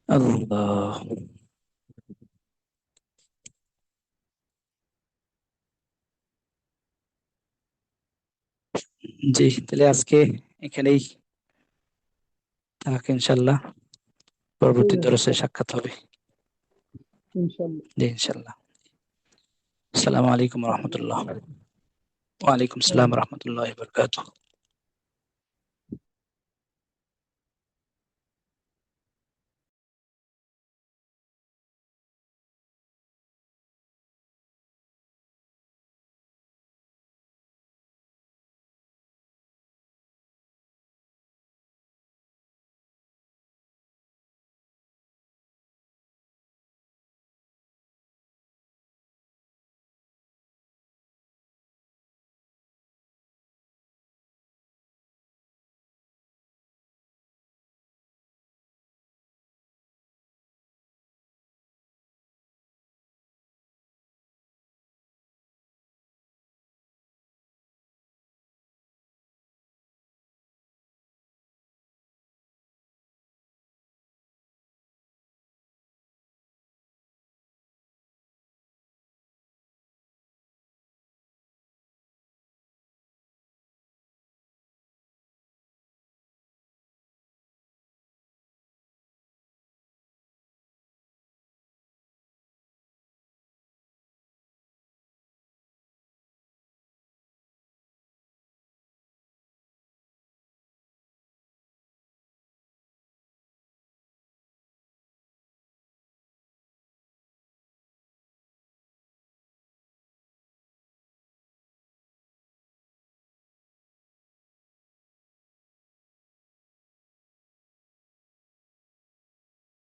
Speaker 2: আল্লাহ। জি, তাহলে আজকে এখানেই থাক ইনশাল্লাহ,
Speaker 3: ঠিক
Speaker 2: পরবর্তী
Speaker 3: আছে
Speaker 2: দরসে
Speaker 3: স্যার,
Speaker 2: সাক্ষাৎ হবে।
Speaker 3: ইনশাল্লাহ।
Speaker 2: জি ইনশাল্লাহ। আসসালামু আলাইকুম রহমতুল্লাহ। ওয়ালাইকুম আসসালাম রহমতুল্লাহ বরকাতুহ।